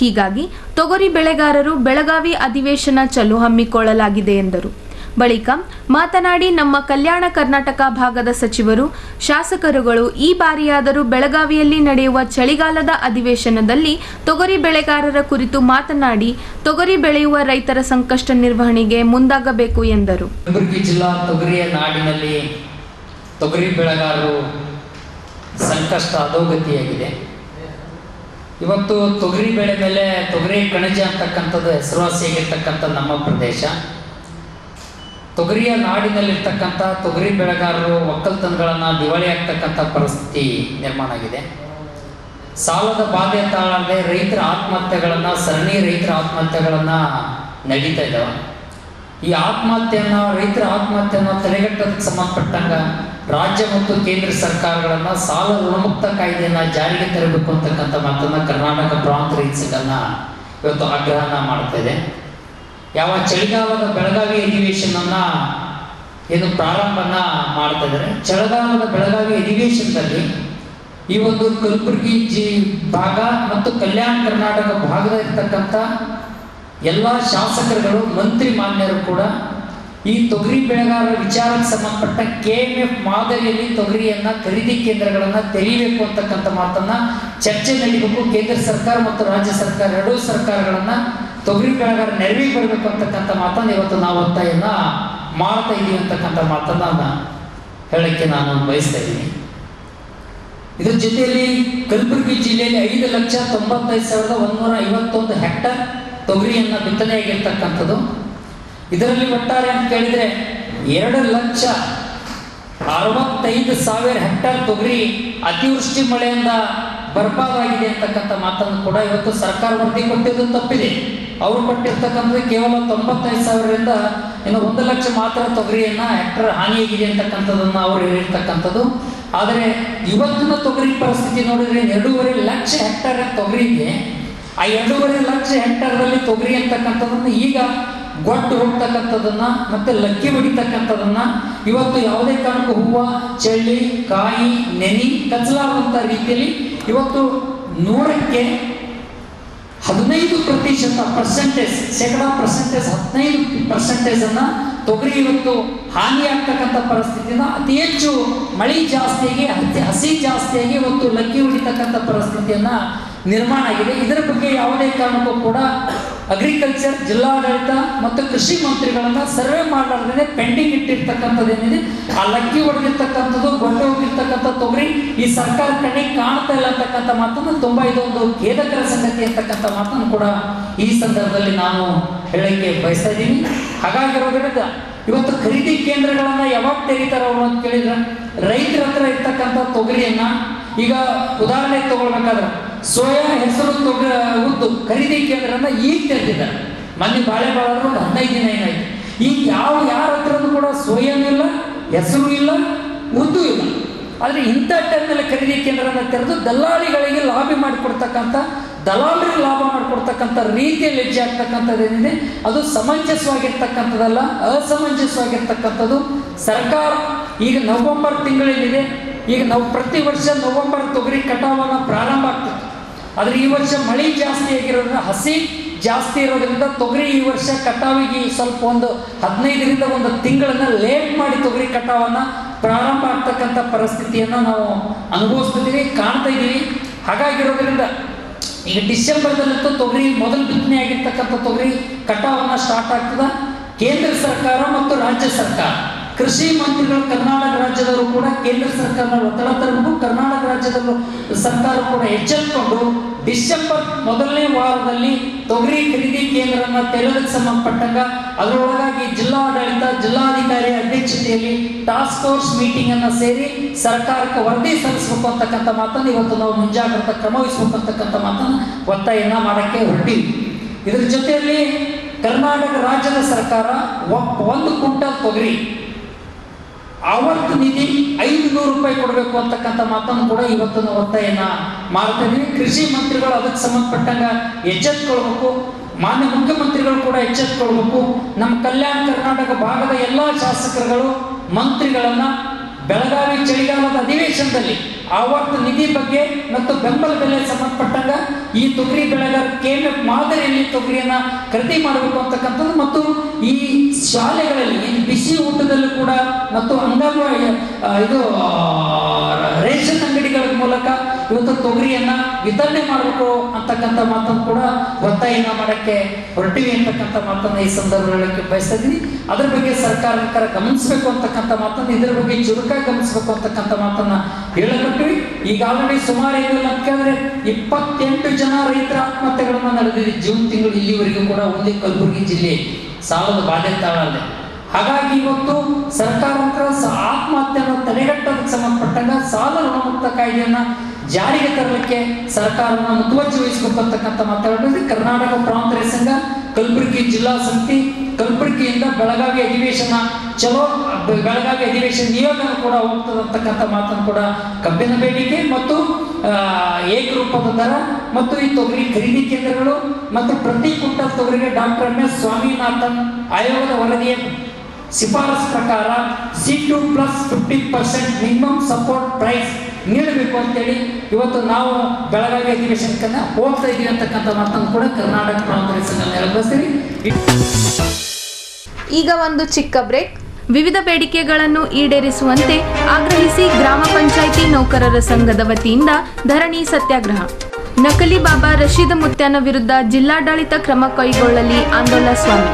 ಹೀಗಾಗಿ ತೊಗರಿ ಬೆಳೆಗಾರರು ಬೆಳಗಾವಿ ಅಧಿವೇಶನ ಚಲೋ ಹಮ್ಮಿಕೊಳ್ಳಲಾಗಿದೆ ಎಂದರು. ಬಳಿಕ ಮಾತನಾಡಿ ನಮ್ಮ ಕಲ್ಯಾಣ ಕರ್ನಾಟಕ ಭಾಗದ ಸಚಿವರು, ಶಾಸಕರುಗಳು ಈ ಬಾರಿಯಾದರೂ ಬೆಳಗಾವಿಯಲ್ಲಿ ನಡೆಯುವ ಚಳಿಗಾಲದ ಅಧಿವೇಶನದಲ್ಲಿ ತೊಗರಿ ಬೆಳೆಗಾರರ ಕುರಿತು ಮಾತನಾಡಿ ತೊಗರಿ ಬೆಳೆಯುವ ರೈತರ ಸಂಕಷ್ಟ ನಿರ್ವಹಣೆಗೆ ಮುಂದಾಗಬೇಕು ಎಂದರು. ಕಲಬುರಗಿ ಜಿಲ್ಲಾ ತೊಗರಿಯ ನಾಡಿನಲ್ಲಿ ತೊಗರಿ ಬೆಳೆಗಾರರು ಸಂಕಷ್ಟ ಅಧೋಗತಿಯಾಗಿದೆ. ಇವತ್ತು ತೊಗರಿ ಬೆಳೆ ಮೇಲೆ ತೊಗರಿ ಕಣಜ ಅಂತಕ್ಕಂಥದ್ದು ಹೆಸರುವಾಸಿಯಾಗಿರ್ತಕ್ಕಂಥ ನಮ್ಮ ಪ್ರದೇಶ, ತೊಗರಿಯ ನಾಡಿನಲ್ಲಿರ್ತಕ್ಕಂಥ ತೊಗರಿ ಬೆಳೆಗಾರರು ಒಕ್ಕಲ್ತನಗಳನ್ನು ದಿವಾಳಿ ಆಗ್ತಕ್ಕಂಥ ಪರಿಸ್ಥಿತಿ ನಿರ್ಮಾಣ ಆಗಿದೆ. ಸಾಲದ ಬಾಧೆ ತಾಳದೆ ರೈತರ ಆತ್ಮಹತ್ಯೆಗಳನ್ನು ಸರಣಿ ರೈತರ ಆತ್ಮಹತ್ಯೆಗಳನ್ನು ನಡೀತಾ ಇದ್ದಾವೆ. ಈ ರೈತರ ಆತ್ಮಹತ್ಯೆಯನ್ನು ತಡೆಗಟ್ಟೋದಕ್ಕೆ ಸಂಬಂಧಪಟ್ಟಂಗ ರಾಜ್ಯ ಮತ್ತು ಕೇಂದ್ರ ಸರ್ಕಾರಗಳನ್ನು ಸಾಲ ಋಣಮುಕ್ತ ಕಾಯ್ದೆಯನ್ನು ಜಾರಿಗೆ ತರಬೇಕು ಅಂತಕ್ಕಂಥ ಮಾತನ್ನು ಕರ್ನಾಟಕ ಪ್ರಾಂತ ರೈತ ಸಂಘ ಇವತ್ತು ಆಗ್ರಹನ ಮಾಡ್ತಾ ಇದೆ. ಯಾವ ಚಳಿಗಾಲದ ಬೆಳಗಾವಿ ಅಧಿವೇಶನನ್ನ ಏನು ಪ್ರಾರಂಭನ ಮಾಡ್ತಾ ಇದ್ದಾರೆ, ಚಳಿಗಾಲದ ಬೆಳಗಾವಿ ಅಧಿವೇಶನದಲ್ಲಿ ಈ ಒಂದು ಕಲಬುರಗಿ ಭಾಗ ಮತ್ತು ಕಲ್ಯಾಣ ಕರ್ನಾಟಕ ಭಾಗದ ಇರ್ತಕ್ಕಂಥ ಎಲ್ಲ ಶಾಸಕರುಗಳು, ಮಂತ್ರಿ ಮಾನ್ಯರು ಕೂಡ ಈ ತೊಗರಿ ಬೆಳೆಗಾರರ ವಿಚಾರಕ್ಕೆ ಸಂಬಂಧಪಟ್ಟ KMF ಮಾದರಿಯಲ್ಲಿ ತೊಗರಿಯನ್ನ ಖರೀದಿ ಕೇಂದ್ರಗಳನ್ನ ತೆರೀಬೇಕು ಅಂತಕ್ಕಂಥ ಮಾತನ್ನ ಚರ್ಚೆ ನಡೀಬೇಕು. ಕೇಂದ್ರ ಸರ್ಕಾರ ಮತ್ತು ರಾಜ್ಯ ಸರ್ಕಾರ ಎರಡೂ ಸರ್ಕಾರಗಳನ್ನ ತೊಗರಿ ಬೆಳೆಗಾರ ನೆರವಿಗೆ ಬರಬೇಕು ಅಂತಕ್ಕಂಥ ಮಾತನ್ನ ಇವತ್ತು ನಾವು ಒತ್ತಾಯನ್ನ ಮಾಡ್ತಾ ಇದ್ದೀವಿ ಅಂತಕ್ಕಂಥ ಮಾತನ್ನ ಹೇಳಕ್ಕೆ ನಾನು ಬಯಸ್ತಾ ಇದ್ದೀನಿ. ಇದ್ರ ಜೊತೆಯಲ್ಲಿ ಕಲಬುರಗಿ ಜಿಲ್ಲೆಯಲ್ಲಿ 5,95,151 ಹೆಕ್ಟರ್ ತೊಗರಿಯನ್ನ ಬಿತ್ತನೆಯಾಗಿರ್ತಕ್ಕಂಥದ್ದು. ಇದರಲ್ಲಿ ಒಟ್ಟಾರೆ ಅಂತ ಕೇಳಿದ್ರೆ 2 ಲಕ್ಷ 65,000 ಹೆಕ್ಟೇರ್ ತೊಗರಿ ಅತಿವೃಷ್ಟಿ ಮಳೆಯಿಂದ ಬರ್ಬಾದಾಗಿದೆ ಅಂತಕ್ಕಂಥ ಮಾತನ್ನು ಕೂಡ ಇವತ್ತು ಸರ್ಕಾರ ವರದಿ ಕೊಟ್ಟಿದ್ದು ತಪ್ಪಿದೆ. ಅವರು ಕೊಟ್ಟಿರ್ತಕ್ಕಂಥದ್ದು ಕೇವಲ 95,000ರಿಂದ ಇನ್ನು 1 ಲಕ್ಷ ಮಾತ್ರ ತೊಗರಿಯನ್ನ ಹೆಕ್ಟರ್ ಹಾನಿಯಾಗಿದೆ ಅಂತಕ್ಕಂಥದ್ದನ್ನು ಅವರು ಹೇಳಿರ್ತಕ್ಕಂಥದ್ದು. ಆದರೆ ಇವತ್ತಿನ ತೊಗರಿ ಪರಿಸ್ಥಿತಿ ನೋಡಿದ್ರೆ 2.5 ಲಕ್ಷ ಹೆಕ್ಟೇರ್ ತೊಗರಿ ಇದೆ. ಆ 2.5 ಲಕ್ಷ ಹೆಕ್ಟೇರ್ದಲ್ಲಿ ತೊಗರಿ ಅಂತಕ್ಕಂಥದ್ದನ್ನು ಈಗ ಗೊಟ್ಟು ಹೋಗ್ತಕ್ಕಂಥದ್ದನ್ನ ಮತ್ತೆ ಲಕ್ಕಿ ಹೊಡಿತಕ್ಕಂಥದ್ದನ್ನ ಇವತ್ತು ಯಾವುದೇ ಕಾರಣಕ್ಕೂ ಹೂವು, ಚಳ್ಳಿ, ಕಾಯಿ, ನೆನಿ ಕಚ್ಚಲಾರಂತ ರೀತಿಯಲ್ಲಿ ಇವತ್ತು 100ಕ್ಕೆ 15% ಶೇಕಡಾ ಪರ್ಸೆಂಟೇಜ್ 15% ಅನ್ನ ತೊಗರಿ ಇವತ್ತು ಹಾನಿಯಾಗ್ತಕ್ಕಂಥ ಪರಿಸ್ಥಿತಿನ ಅತಿ ಹೆಚ್ಚು ಮಳೆ ಜಾಸ್ತಿಯಾಗಿ ಹಸಿ ಜಾಸ್ತಿಯಾಗಿ ಇವತ್ತು ಲಕ್ಕಿ ಹೊಡಿತಕ್ಕಂಥ ಪರಿಸ್ಥಿತಿಯನ್ನ ನಿರ್ಮಾಣ ಆಗಿದೆ. ಇದರ ಬಗ್ಗೆ ಯಾವುದೇ ಕಾರಣಕ್ಕೂ ಕೂಡ ಅಗ್ರಿಕಲ್ಚರ್ ಜಿಲ್ಲಾಡಳಿತ ಮತ್ತು ಕೃಷಿ ಮಂತ್ರಿಗಳನ್ನ ಸರ್ವೆ ಮಾಡಲಾರ್ದೇ ಪೆಂಡಿಂಗ್ ಇಟ್ಟಿರ್ತಕ್ಕಂಥದ್ದೇನಿದೆ, ಆ ಲಕ್ಕಿ ಹೊಡೆದಿರ್ತಕ್ಕಂಥದ್ದು ಗೊಡ್ಡೆ ಹೋಗಿರ್ತಕ್ಕಂಥ ತೊಗರಿ ಈ ಸರ್ಕಾರ ಕಣ್ಣಿಗೆ ಕಾಣ್ತಾ ಇಲ್ಲ ಅಂತಕ್ಕಂಥ ಮಾತನ್ನು ತುಂಬಾ ಇದೊಂದು ಖೇದಕರ ಸಂಗತಿ ಅಂತಕ್ಕಂಥ ಮಾತನ್ನು ಕೂಡ ಈ ಸಂದರ್ಭದಲ್ಲಿ ನಾನು ಹೇಳಕ್ಕೆ ಬಯಸ್ತಾ ಇದ್ದೀನಿ. ಹಾಗಾಗಿರೋದ್ರಿಂದ ಇವತ್ತು ಖರೀದಿ ಕೇಂದ್ರಗಳನ್ನ ಯಾವಾಗ ತೆರೀತಾರ ಅವರು ಅಂತ ಕೇಳಿದ್ರೆ ರೈತರ ಹತ್ರ ಇರ್ತಕ್ಕಂಥ ತೊಗರಿಯನ್ನ ಈಗ ಉದಾಹರಣೆ ತಗೊಳ್ಬೇಕಾದ್ರೆ ಸೋಯಾ ಹೆಸರು ಉದ್ದು ಖರೀದಿ ಕೇಂದ್ರನ ಈಗ ತೆರೆದಿದ್ದಾರೆ. ಮೊನ್ನೆ ಬಾಳೆಬಾಳರು ಒಂದು 15 ದಿನ ಏನಾಯ್ತು. ಈಗ ಯಾರ ಹತ್ರನೂ ಕೂಡ ಸೋಯಾನೂ ಇಲ್ಲ, ಹೆಸರು ಇಲ್ಲ, ಉದ್ದು ಇಲ್ಲ. ಆದ್ರೆ ಇಂಥ ಟೈಮ್ನಲ್ಲಿ ಖರೀದಿ ಕೇಂದ್ರನ ತೆರೆದು ದಲ್ಲಾಳಿಗಳಿಗೆ ಲಾಭಿ ಮಾಡಿಕೊಡ್ತಕ್ಕಂಥ ದಲಾಲರಿಗೆ ಲಾಭ ಮಾಡಿಕೊಡ್ತಕ್ಕಂಥ ರೀತಿಯಲ್ಲಿ ಹೆಜ್ಜೆ ಆಗ್ತಕ್ಕಂಥದ್ದೇನಿದೆ ಅದು ಸಮಂಜಸವಾಗಿರ್ತಕ್ಕಂಥದ್ದಲ್ಲ, ಅಸಮಂಜಸವಾಗಿರ್ತಕ್ಕಂಥದ್ದು. ಸರ್ಕಾರ ಈಗ ನವೆಂಬರ್ ತಿಂಗಳೇನಿದೆ, ಈಗ ನಾವು ಪ್ರತಿ ವರ್ಷ ನವೆಂಬರ್ ತೊಗರಿ ಕಟಾವನ್ನ ಪ್ರಾರಂಭ ಆಗ್ತದೆ. ಆದರೆ ಈ ವರ್ಷ ಮಳೆ ಜಾಸ್ತಿ ಆಗಿರೋದ್ರಿಂದ ಹಸಿ ಜಾಸ್ತಿ ಇರೋದ್ರಿಂದ ತೊಗರಿ ಈ ವರ್ಷ ಕಟಾವಿಗೆ ಸ್ವಲ್ಪ ಒಂದು 15ರಿಂದ 1 ತಿಂಗಳನ್ನ ಲೇಟ್ ಮಾಡಿ ತೊಗರಿ ಕಟಾವನ್ನ ಪ್ರಾರಂಭ ಆಗ್ತಕ್ಕಂಥ ಪರಿಸ್ಥಿತಿಯನ್ನ ನಾವು ಅನುಭವಿಸ್ತಿದ್ದೀವಿ, ಕಾಣ್ತಾ ಇದ್ದೀವಿ. ಹಾಗಾಗಿರೋದ್ರಿಂದ ಈಗ ಡಿಸೆಂಬರ್ದಲ್ಲಂತೂ ತೊಗರಿ ಮೊದಲು ಬಿತ್ತನೆ ಆಗಿರ್ತಕ್ಕಂಥ ತೊಗರಿ ಕಟಾವನ್ನ ಸ್ಟಾರ್ಟ್ ಆಗ್ತದ. ಕೇಂದ್ರ ಸರ್ಕಾರ ಮತ್ತು ರಾಜ್ಯ ಸರ್ಕಾರ ಕೃಷಿ ಮಂತ್ರಿಗಳು ಕರ್ನಾಟಕ ರಾಜ್ಯದವರು ಕೂಡ ಕೇಂದ್ರ ಸರ್ಕಾರ ಒತ್ತಡ ತರಬೇಕು. ಕರ್ನಾಟಕ ರಾಜ್ಯದಲ್ಲೂ ಸರ್ಕಾರ ಕೂಡ ಎಚ್ಚೆತ್ತುಕೊಂಡು ಡಿಸೆಂಬರ್ ಮೊದಲನೇ ವಾರದಲ್ಲಿ ತೊಗರಿ ಖರೀದಿ ಕೇಂದ್ರನ ತೆರೆದಕ್ಕೆ ಸಂಬಂಧಪಟ್ಟಂಗ ಅದರೊಳಗಾಗಿ ಜಿಲ್ಲಾಡಳಿತ ಜಿಲ್ಲಾಧಿಕಾರಿ ಅಧ್ಯಕ್ಷತೆಯಲ್ಲಿ ಟಾಸ್ಕ್ ಫೋರ್ಸ್ ಮೀಟಿಂಗ್ ಅನ್ನ ಸೇರಿ ಸರ್ಕಾರಕ್ಕೆ ವರದಿ ಸಲ್ಲಿಸಬೇಕು ಅಂತಕ್ಕಂಥ ಮಾತನ್ನು ಇವತ್ತು ನಾವು ಮುಂಜಾಗ್ರತಾ ಕ್ರಮ ವಹಿಸಬೇಕು ಅಂತಕ್ಕಂಥ ಮಾತನ್ನು ಒತ್ತಾಯನ ಮಾಡಕ್ಕೆ ಹೊರಟಿವಿ. ಇದರ ಜೊತೆಯಲ್ಲಿ ಕರ್ನಾಟಕ ರಾಜ್ಯದ ಸರ್ಕಾರ 1 ಕ್ವಿಂಟಲ್ ತೊಗರಿ ಆವರ್ತ ನಿಧಿ 500 ರೂಪಾಯಿ ಕೊಡಬೇಕು ಅಂತಕ್ಕಂಥ ಮಾತನ್ನು ಕೂಡ ಇವತ್ತು ನಾವು ಒತ್ತಾಯನ ಮಾಡ್ತಾ ಇದೀವಿ. ಕೃಷಿ ಮಂತ್ರಿಗಳು ಅದಕ್ಕೆ ಸಂಬಂಧಪಟ್ಟಂಗ ಎಚ್ಚೆತ್ತುಕೊಳ್ಬೇಕು. ಮಾನ್ಯ ಮುಖ್ಯಮಂತ್ರಿಗಳು ಕೂಡ ಎಚ್ಚೆತ್ತುಕೊಳ್ಬೇಕು. ನಮ್ಮ ಕಲ್ಯಾಣ ಕರ್ನಾಟಕ ಭಾಗದ ಎಲ್ಲಾ ಶಾಸಕರುಗಳು ಮಂತ್ರಿಗಳನ್ನ ಬೆಳಗಾವಿ ಚಳಿಗಾಲದ ಅಧಿವೇಶನದಲ್ಲಿ ಆವರ್ತ ನಿಧಿ ಬಗ್ಗೆ ಮತ್ತು ಬೆಂಬಲ ಬೆಲೆ ಸಂಬಂಧಪಟ್ಟಂಗ ಈ ತೊಗರಿ ಬೆಳೆಗಾರ KMF ಮಾದರಿಯಲ್ಲಿ ತೊಗರಿಯನ್ನ ಖರೀದಿ ಮಾಡಬೇಕು ಅಂತಕ್ಕಂಥದ್ದು ಮತ್ತು ಈ ಶಾಲೆಗಳಲ್ಲಿ ಬಿಸಿ ಊಟದಲ್ಲೂ ಕೂಡ ಮತ್ತು ಅಂಗನವಾಡಿ ರೇಷನ್ ಅಂಗಡಿಗಳ ಮೂಲಕ ಇವತ್ತು ತೊಗರಿಯನ್ನ ವಿತರಣೆ ಮಾಡಬೇಕು ಅಂತಕ್ಕಂಥ ಮಾತನ್ನು ಕೂಡ ಒತ್ತಾಯನ ಮಾಡಕ್ಕೆ ಹೊರಟಿವಿ ಅಂತಕ್ಕಂಥ ಮಾತನ್ನ ಈ ಸಂದರ್ಭದಲ್ಲಿ ಬಯಸ್ತಾ ಇದ್ದೀನಿ. ಅದ್ರ ಬಗ್ಗೆ ಸರ್ಕಾರ ಗಮನಿಸಬೇಕು ಅಂತಕ್ಕಂಥ ಮಾತನ್ನು, ಇದರ ಬಗ್ಗೆ ಚುರುಕಾಗಿ ಗಮನಿಸಬೇಕು ಅಂತಕ್ಕಂಥ ಮಾತನ್ನ ಹೇಳಕೊಟ್ಟಿವಿ. ಈಗ ಆಲ್ರೆಡಿ ಸುಮಾರು ಏನಿಲ್ಲ ಅಂತ ಕೇಳಿದ್ರೆ 28 ಜನ ರೈತರ ಆತ್ಮಹತ್ಯೆಗಳನ್ನ ನಡೆದಿದೆ ಜೂನ್ ತಿಂಗಳು ಇಲ್ಲಿವರೆಗೂ ಕೂಡ ಒಂದೇ ಕಲಬುರಗಿ ಜಿಲ್ಲೆ ಸಾಲದ ಬಾಧೆ ತಾಳಲ್ಲ. ಹಾಗಾಗಿ ಇವತ್ತು ಸರ್ಕಾರ ಆತ್ಮಹತ್ಯೆಯನ್ನು ತಡೆಗಟ್ಟೋದಕ್ಕೆ ಸಂಬಂಧಪಟ್ಟಂಗ ಸಾಲ ಋಣಮುಕ್ತ ಕಾಯ್ದೆಯನ್ನ ಜಾರಿಗೆ ತರಲಿಕ್ಕೆ ಸರ್ಕಾರವನ್ನು ಮುತುವರ್ಜಿ ವಹಿಸಬೇಕು ಅಂತಕ್ಕಂಥ ಮಾತಾಡಿದ್ರೆ ಕರ್ನಾಟಕ ಪ್ರಾಂತ ಸಂಘ ಕಲಬುರಗಿ ಜಿಲ್ಲಾ ಸಮಿತಿ ಕಲಬುರಗಿಯಿಂದ ಬೆಳಗಾವಿ ಅಧಿವೇಶನ ಬೆಳಗಾವಿ ಅಧಿವೇಶನ ನಿಯೋಗ ಕೂಡ ಹೋಗ್ತದೆ ಅಂತಕ್ಕಂಥ ಮಾತನ್ನು ಕೂಡ ಕಬ್ಬಿನ ಬೇಡಿಕೆ ಮತ್ತು ಏಕರೂಪದ ದರ ಮತ್ತು ಈ ತೊಗರಿ ಖರೀದಿ ಕೇಂದ್ರಗಳು ಮತ್ತು ಪ್ರತಿ ಕ್ವಿಂಟಲ್ ತೊಗರಿಗೆ ಡಾಕ್ಟರ್ MS ಸ್ವಾಮಿನಾಥನ್ ಆಯೋಗದ ವರದಿಯ ಶಿಫಾರಸ್ ಪ್ರಕಾರ C2 plus 50% minimum support price ನೀಡಬೇಕು ಅಂತೇಳಿ ಇವತ್ತು ನಾವು ಬೆಳಗಾವಿ ಅಧಿವೇಶನಕ್ಕೆ ಹೋಗ್ತಾ ಇದೀವಿ ಅಂತಕ್ಕಂಥ ಮಾತನ್ನು ಕೂಡ ಕರ್ನಾಟಕ ಪ್ರಾಂತ ಸಂಘ ನೆರವೇರಿಸ್ತೀವಿ. ಈಗ ಒಂದು ಚಿಕ್ಕ ಬ್ರೇಕ್. ವಿವಿಧ ಬೇಡಿಕೆಗಳನ್ನು ಈಡೇರಿಸುವಂತೆ ಆಗ್ರಹಿಸಿ ಗ್ರಾಮ ಪಂಚಾಯಿತಿ ನೌಕರರ ಸಂಘದ ವತಿಯಿಂದ ಧರಣಿ ಸತ್ಯಾಗ್ರಹ. ನಕಲಿ ಬಾಬಾ ರಶೀದ ಮುತ್ಯಾನ ವಿರುದ್ಧ ಜಿಲ್ಲಾಡಳಿತ ಕ್ರಮ ಕೈಗೊಳ್ಳಲಿ ಆಂದೋಲನ ಸ್ವಾಮಿ.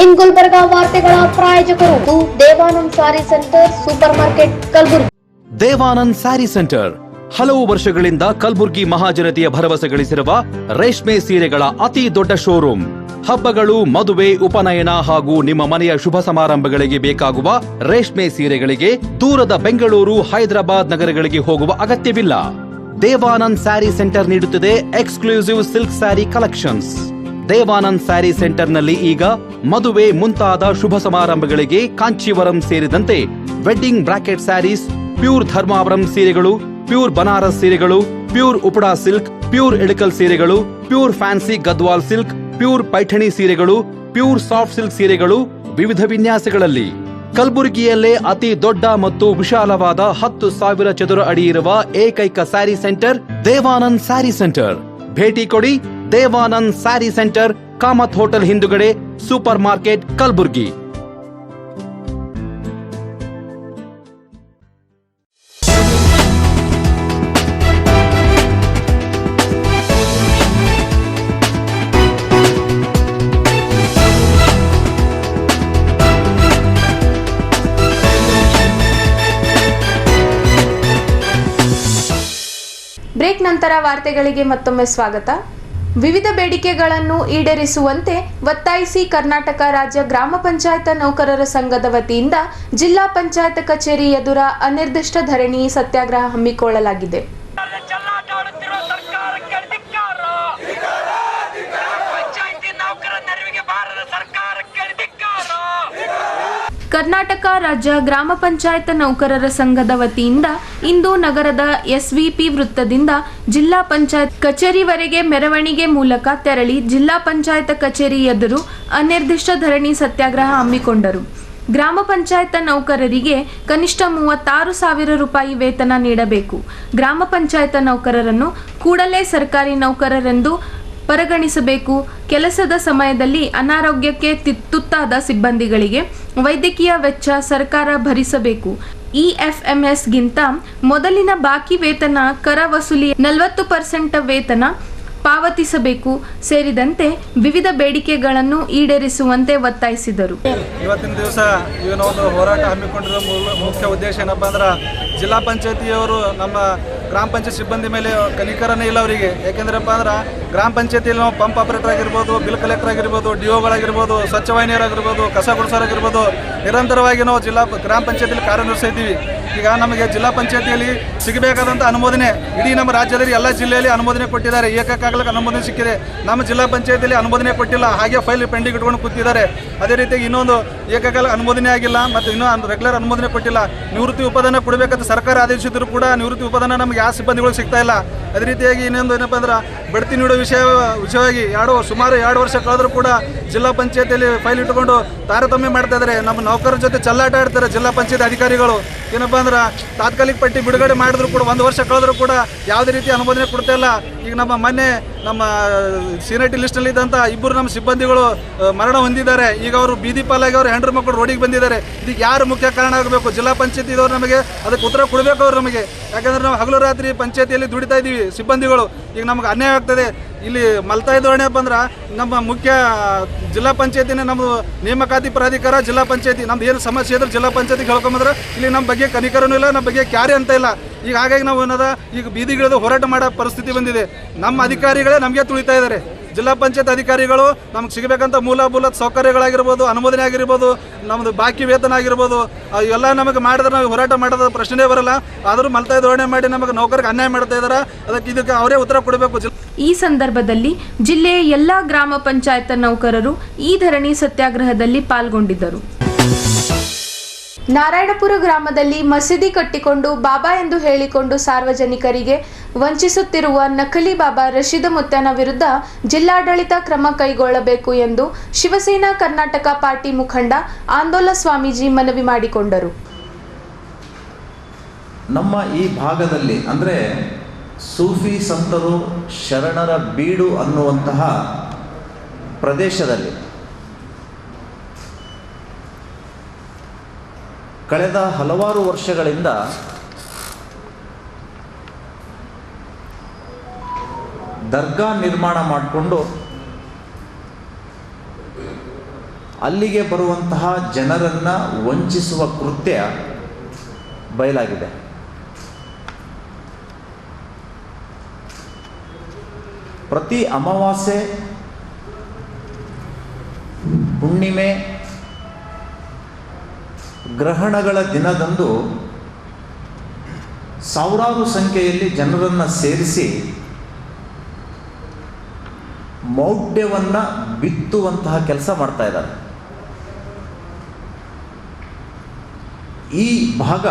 ಇನ್ ಗುಲ್ಬರ್ಗಾ ವಾರ್ತೆಗಳ ಪ್ರಾಯೋಜಕರು Devanand sari centre supermarket Kalaburagi. Devanand sari centre ಹಲವು ವರ್ಷಗಳಿಂದ ಕಲಬುರ್ಗಿ ಮಹಾಜನತೆಯ ಭರವಸೆ ಗಳಿಸಿರುವ ರೇಷ್ಮೆ ಸೀರೆಗಳ ಅತಿ ದೊಡ್ಡ ಶೋರೂಮ್. ಹಬ್ಬಗಳು, ಮದುವೆ, ಉಪನಯನ ಹಾಗೂ ನಿಮ್ಮ ಮನೆಯ ಶುಭ ಸಮಾರಂಭಗಳಿಗೆ ಬೇಕಾಗುವ ರೇಷ್ಮೆ ಸೀರೆಗಳಿಗೆ ದೂರದ ಬೆಂಗಳೂರು, ಹೈದರಾಬಾದ್ ನಗರಗಳಿಗೆ ಹೋಗುವ ಅಗತ್ಯವಿಲ್ಲ. ದೇವಾನಂದ್ ಸ್ಯಾರಿ ಸೆಂಟರ್ ನೀಡುತ್ತಿದೆ exclusive silk sari collections. Devanand sari ಸೆಂಟರ್ನಲ್ಲಿ ಈಗ ಮದುವೆ ಮುಂತಾದ ಶುಭ ಸಮಾರಂಭಗಳಿಗೆ ಕಾಂಚೀವರಂ ಸೇರಿದಂತೆ wedding brocade saris, pure Dharmavaram ಸೀರೆಗಳು, ಪ್ಯೂರ್ ಬನಾರಸ್ ಸೀರೆಗಳು, pure Uppada silk, pure Ilkal ಸೀರೆಗಳು, pure fancy Gadwal silk, pure Paithani ಸೀರೆಗಳು, ಪ್ಯೂರ್ ಸಾಫ್ಟ್ ಸಿಲ್ಕ್ ಸೀರೆಗಳು ವಿವಿಧ ವಿನ್ಯಾಸಗಳಲ್ಲಿ. ಕಲಬುರಗಿಯಲ್ಲೇ ಅತಿ ದೊಡ್ಡ ಮತ್ತು ವಿಶಾಲವಾದ 10,000 ಚದುರ ಅಡಿ ಇರುವ ಏಕೈಕ ಸ್ಯಾರಿ ಸೆಂಟರ್ ದೇವಾನಂದ್ ಸ್ಯಾರಿ ಸೆಂಟರ್. ಭೇಟಿ ಕೊಡಿ. ದೇವಾನಂದ್ ಸ್ಯಾರಿ ಸೆಂಟರ್, ಕಾಮತ್ ಹೋಟೆಲ್ ಹಿಂದುಗಡೆ, ಸೂಪರ್ ಮಾರ್ಕೆಟ್, ಕಲಬುರ್ಗಿ. ಬ್ರೇಕ್ ನಂತರ ವಾರ್ತೆಗಳಿಗೆ ಮತ್ತೊಮ್ಮೆ ಸ್ವಾಗತ. ವಿವಿಧ ಬೇಡಿಕೆಗಳನ್ನು ಈಡೇರಿಸುವಂತೆ ಒತ್ತಾಯಿಸಿ ಕರ್ನಾಟಕ ರಾಜ್ಯ ಗ್ರಾಮ ಪಂಚಾಯತ್ ನೌಕರರ ಸಂಘದ ವತಿಯಿಂದ ಜಿಲ್ಲಾ ಪಂಚಾಯತ್ ಕಚೇರಿ ಎದುರ ಅನಿರ್ದಿಷ್ಟ ಧರಣಿ ಸತ್ಯಾಗ್ರಹ ಹಮ್ಮಿಕೊಳ್ಳಲಾಗಿದೆ. ಕರ್ನಾಟಕ ರಾಜ್ಯ ಗ್ರಾಮ ಪಂಚಾಯತ್ ನೌಕರರ ಸಂಘದ ವತಿಯಿಂದ ಇಂದು ನಗರದ ಎಸ್ವಿಪಿ ವೃತ್ತದಿಂದ ಜಿಲ್ಲಾ ಪಂಚಾಯತ್ ಕಚೇರಿವರೆಗೆ ಮೆರವಣಿಗೆ ಮೂಲಕ ತೆರಳಿ ಜಿಲ್ಲಾ ಪಂಚಾಯತ್ ಕಚೇರಿ ಎದುರು ಅನಿರ್ದಿಷ್ಟ ಧರಣಿ ಸತ್ಯಾಗ್ರಹ ಹಮ್ಮಿಕೊಂಡರು. ಗ್ರಾಮ ಪಂಚಾಯತ್ ನೌಕರರಿಗೆ ಕನಿಷ್ಠ 36,000 ರೂಪಾಯಿ ವೇತನ ನೀಡಬೇಕು. ಗ್ರಾಮ ಪಂಚಾಯತ್ ನೌಕರರನ್ನು ಕೂಡಲೇ ಸರ್ಕಾರಿ ನೌಕರರೆಂದು ಪರಿಗಣಿಸಬೇಕು. ಕೆಲಸದ ಸಮಯದಲ್ಲಿ ಅನಾರೋಗ್ಯಕ್ಕೆ ತುತ್ತಾದ ಸಿಬ್ಬಂದಿಗಳಿಗೆ ವೈದ್ಯಕೀಯ ವೆಚ್ಚ ಸರ್ಕಾರ ಭರಿಸಬೇಕು. ಇಎಫ್ಎಂಎಸ್ಗಿಂತ ಮೊದಲಿನ ಬಾಕಿ ವೇತನ, ಕರ ವಸೂಲಿ 40% ವೇತನ ಪಾವತಿಸಬೇಕು ಸೇರಿದಂತೆ ವಿವಿಧ ಬೇಡಿಕೆಗಳನ್ನು ಈಡೇರಿಸುವಂತೆ ಒತ್ತಾಯಿಸಿದರು. ಇವತ್ತಿನ ದಿವಸ ಒಂದು ಹೋರಾಟ ಹಮ್ಮಿಕೊಂಡಿರೋ ಮುಖ್ಯ ಉದ್ದೇಶ ಏನಪ್ಪ ಅಂದ್ರೆ ಜಿಲ್ಲಾ ಪಂಚಾಯತಿಯವರು ನಮ್ಮ ಗ್ರಾಮ ಪಂಚಾಯತ್ ಸಿಬ್ಬಂದಿ ಮೇಲೆ ಕನಿಕರನೇ ಇಲ್ಲ ಅವರಿಗೆ. ಯಾಕೆಂದ್ರಪ್ಪ ಅಂದ್ರೆ ಗ್ರಾಮ ಪಂಚಾಯತಿಯಲ್ಲಿ ನಾವು ಪಂಪ್ ಆಪರೇಟರ್ ಆಗಿರ್ಬೋದು, ಬಿಲ್ ಕಲೆಕ್ಟರ್ ಆಗಿರ್ಬೋದು, ಡಿಒಗಳಾಗಿರ್ಬೋದು, ಸ್ವಚ್ಛವಾಹಿನಿಯರಾಗಿರ್ಬೋದು, ಕಸ ಗುಡಿಸೋರಾಗಿರ್ಬೋದು, ನಿರಂತರವಾಗಿ ನಾವು ಗ್ರಾಮ ಪಂಚಾಯತಿಯಲ್ಲಿ ಕಾರ್ಯನಿರ್ವಹಿಸಿದ್ದೀವಿ. ಈಗ ನಮಗೆ ಜಿಲ್ಲಾ ಪಂಚಾಯತಿಯಲ್ಲಿ ಸಿಗಬೇಕಾದಂಥ ಅನುಮೋದನೆ ಇಡೀ ನಮ್ಮ ರಾಜ್ಯದಲ್ಲಿ ಎಲ್ಲ ಜಿಲ್ಲೆಯಲ್ಲಿ ಅನುಮೋದನೆ ಕೊಟ್ಟಿದ್ದಾರೆ. ಏಕಕಾಲಕ್ಕೆ ಅನುಮೋದನೆ ಸಿಕ್ಕಿದೆ. ನಮ್ಮ ಜಿಲ್ಲಾ ಪಂಚಾಯತಿಯಲ್ಲಿ ಅನುಮೋದನೆ ಕೊಟ್ಟಿಲ್ಲ, ಹಾಗೆ ಫೈಲ್ ಪೆಂಡಿಂಗ್ ಇಟ್ಕೊಂಡು ಕೂತಿದ್ದಾರೆ. ಅದೇ ರೀತಿಯಾಗಿ ಇನ್ನೊಂದು ಏಕಕಾಲ ಅನುಮೋದನೆ ಆಗಿಲ್ಲ ಮತ್ತು ಇನ್ನೂ ರೆಗ್ಯುಲರ್ ಅನುಮೋದನೆ ಕೊಟ್ಟಿಲ್ಲ. ನಿವೃತ್ತಿ ಉಪದಾನ ಕೊಡಬೇಕಂತ ಸರ್ಕಾರ ಆದೇಶಿಸಿದ್ರು ಕೂಡ ನಿವೃತ್ತಿ ಉಪದಾನ ನಮಗೆ ಯಾವ ಸಿಬ್ಬಂದಿಗಳು ಸಿಗ್ತಾ ಇಲ್ಲ. ಅದೇ ರೀತಿಯಾಗಿ ಇನ್ನೊಂದು ಏನಪ್ಪ ಅಂದ್ರೆ ಬಡ್ತಿ ನೀಡೋ ವಿಷಯವಾಗಿ ಸುಮಾರು 2 ವರ್ಷ ಕಳೆದರೂ ಕೂಡ ಜಿಲ್ಲಾ ಪಂಚಾಯತಿಯಲ್ಲಿ ಫೈಲ್ ಇಟ್ಟುಕೊಂಡು ತಾರತಮ್ಯ ಮಾಡ್ತಾ ಇದ್ದಾರೆ. ನಮ್ಮ ನೌಕರರ ಜೊತೆ ಚೆಲ್ಲಾಟ ಆಡ್ತಾರೆ ಜಿಲ್ಲಾ ಪಂಚಾಯತ್ ಅಧಿಕಾರಿಗಳು. ಏನಪ್ಪ ಅಂದ್ರೆ ತಾತ್ಕಾಲಿಕ ಪಟ್ಟಿ ಬಿಡುಗಡೆ ಮಾಡಿದ್ರು ಕೂಡ 1 ವರ್ಷ ಕಳೆದರೂ ಕೂಡ ಯಾವುದೇ ರೀತಿ ಅನುಮೋದನೆ ಕೊಡ್ತಾ ಇಲ್ಲ. ಈಗ ನಮ್ಮ ಸೀನಿಯರಿಟಿ ಲಿಸ್ಟ್ನಲ್ಲಿ ಇದ್ದಂಥ 2 ನಮ್ಮ ಸಿಬ್ಬಂದಿಗಳು ಮರಣ ಹೊಂದಿದ್ದಾರೆ. ಈಗ ಅವರು ಬೀದಿ ಪಾಲಾಗಿ ಅವರು ಹೆಂಡ್ರು ಮಕ್ಕಳು ರೋಡಿಗೆ ಬಂದಿದ್ದಾರೆ. ಇದಕ್ಕೆ ಯಾರು ಮುಖ್ಯ ಕಾರಣ ಆಗಬೇಕು? ಜಿಲ್ಲಾ ಪಂಚಾಯತಿ ಇದ್ದವ್ರು ನಮಗೆ ಅದಕ್ಕೆ ಉತ್ತರ ಕೊಡಬೇಕು ಅವ್ರು ನಮಗೆ. ಯಾಕಂದರೆ ನಾವು ಹಗಲು ರಾತ್ರಿ ಪಂಚಾಯತಿಯಲ್ಲಿ ದುಡಿತಾ ಇದ್ದೀವಿ ಸಿಬ್ಬಂದಿಗಳು. ಈಗ ನಮ್ಗೆ ಅನ್ಯಾಯ ಆಗ್ತದೆ. ಇಲ್ಲಿ ಮಲ್ತಾ ಇದ್ದವಣೆಪ್ಪ ಅಂದ್ರೆ ನಮ್ಮ ಮುಖ್ಯ ಜಿಲ್ಲಾ ಪಂಚಾಯತಿನೇ ನಮ್ಮದು ನೇಮಕಾತಿ ಪ್ರಾಧಿಕಾರ ಜಿಲ್ಲಾ ಪಂಚಾಯತಿ. ನಮ್ದು ಏನು ಸಮಸ್ಯೆ ಇದ್ರೆ ಜಿಲ್ಲಾ ಪಂಚಾಯತಿಗೆ ಹೇಳ್ಕೊಂಬಂದ್ರೆ ಇಲ್ಲಿ ನಮ್ಮ ಬಗ್ಗೆ ಕನಿಕರನೂ ಇಲ್ಲ, ನಮ್ಮ ಬಗ್ಗೆ ಕ್ಯಾರೆ ಅಂತ ಇಲ್ಲ. ಈಗ ಹಾಗಾಗಿ ನಾವು ಈಗ ಬೀದಿಗಿಳಿದು ಹೋರಾಟ ಮಾಡೋ ಪರಿಸ್ಥಿತಿ ಬಂದಿದೆ. ನಮ್ಮ ಅಧಿಕಾರಿಗಳೇ ನಮಗೆ ತುಳಿತಾ ಇದ್ದಾರೆ. ಜಿಲ್ಲಾ ಪಂಚಾಯತ್ ಅಧಿಕಾರಿಗಳು ನಮ್ಗೆ ಸಿಗಬೇಕಂತ ಮೂಲಭೂತ ಸೌಕರ್ಯಗಳಾಗಿರ್ಬೋದು, ಅನುಮೋದನೆ ಆಗಿರ್ಬೋದು, ನಮ್ಮದು ಬಾಕಿ ವೇತನ ಆಗಿರ್ಬೋದು, ಇವೆಲ್ಲ ನಮಗೆ ಮಾಡಿದ್ರೆ ನಾವು ಹೋರಾಟ ಮಾಡೋದು ಪ್ರಶ್ನೆ ಬರಲ್ಲ. ಆದರೂ ಮಲ್ತಾ ಧೋರಣೆ ಮಾಡಿ ನಮಗೆ ನೌಕರಿಗೆ ಅನ್ಯಾಯ ಮಾಡ್ತಾ ಇದ್ದಾರೆ. ಇದಕ್ಕೆ ಅವರೇ ಉತ್ತರ ಕೊಡಬೇಕು. ಈ ಸಂದರ್ಭದಲ್ಲಿ ಜಿಲ್ಲೆಯ ಎಲ್ಲ ಗ್ರಾಮ ಪಂಚಾಯತ್ ನೌಕರರು ಈ ಧರಣಿ ಸತ್ಯಾಗ್ರಹದಲ್ಲಿ ಪಾಲ್ಗೊಂಡಿದ್ದರು. ನಾರಾಯಣಪುರ ಗ್ರಾಮದಲ್ಲಿ ಮಸೀದಿ ಕಟ್ಟಿಕೊಂಡು ಬಾಬಾ ಎಂದು ಹೇಳಿಕೊಂಡು ಸಾರ್ವಜನಿಕರಿಗೆ ವಂಚಿಸುತ್ತಿರುವ ನಕಲಿ ಬಾಬಾ ರಶೀದ ಮುತ್ತನ ವಿರುದ್ಧ ಜಿಲ್ಲಾಡಳಿತ ಕ್ರಮ ಕೈಗೊಳ್ಳಬೇಕು ಎಂದು ಶಿವಸೇನಾ ಕರ್ನಾಟಕ ಪಾರ್ಟಿ ಮುಖಂಡ ಆಂದೋಲ ಸ್ವಾಮೀಜಿ ಮನವಿ ಮಾಡಿಕೊಂಡರು. ನಮ್ಮ ಈ ಭಾಗದಲ್ಲಿ ಅಂದರೆ ಸೂಫಿ ಸಂತರು ಶರಣರ ಬೀಡು ಅನ್ನುವಂತಹ ಪ್ರದೇಶದಲ್ಲಿ ಕಳೆದ ಹಲವಾರು ವರ್ಷಗಳಿಂದ ದರ್ಗಾ ನಿರ್ಮಾಣ ಮಾಡಿಕೊಂಡು ಅಲ್ಲಿಗೆ ಬರುವಂತಹ ಜನರನ್ನು ವಂಚಿಸುವ ಕೃತ್ಯ ಬಯಲಾಗಿದೆ. ಪ್ರತಿ ಅಮಾವಾಸ್ಯೆ ಹುಣ್ಣಿಮೆ, ಗ್ರಹಣಗಳ ದಿನದಂದು ಸಾವಿರಾರು ಸಂಖ್ಯೆಯಲ್ಲಿ ಜನರನ್ನು ಸೇರಿಸಿ ಮೌಢ್ಯವನ್ನು ಬಿತ್ತುವಂತಹ ಕೆಲಸ ಮಾಡ್ತಾ ಇದ್ದಾರೆ. ಈ ಭಾಗ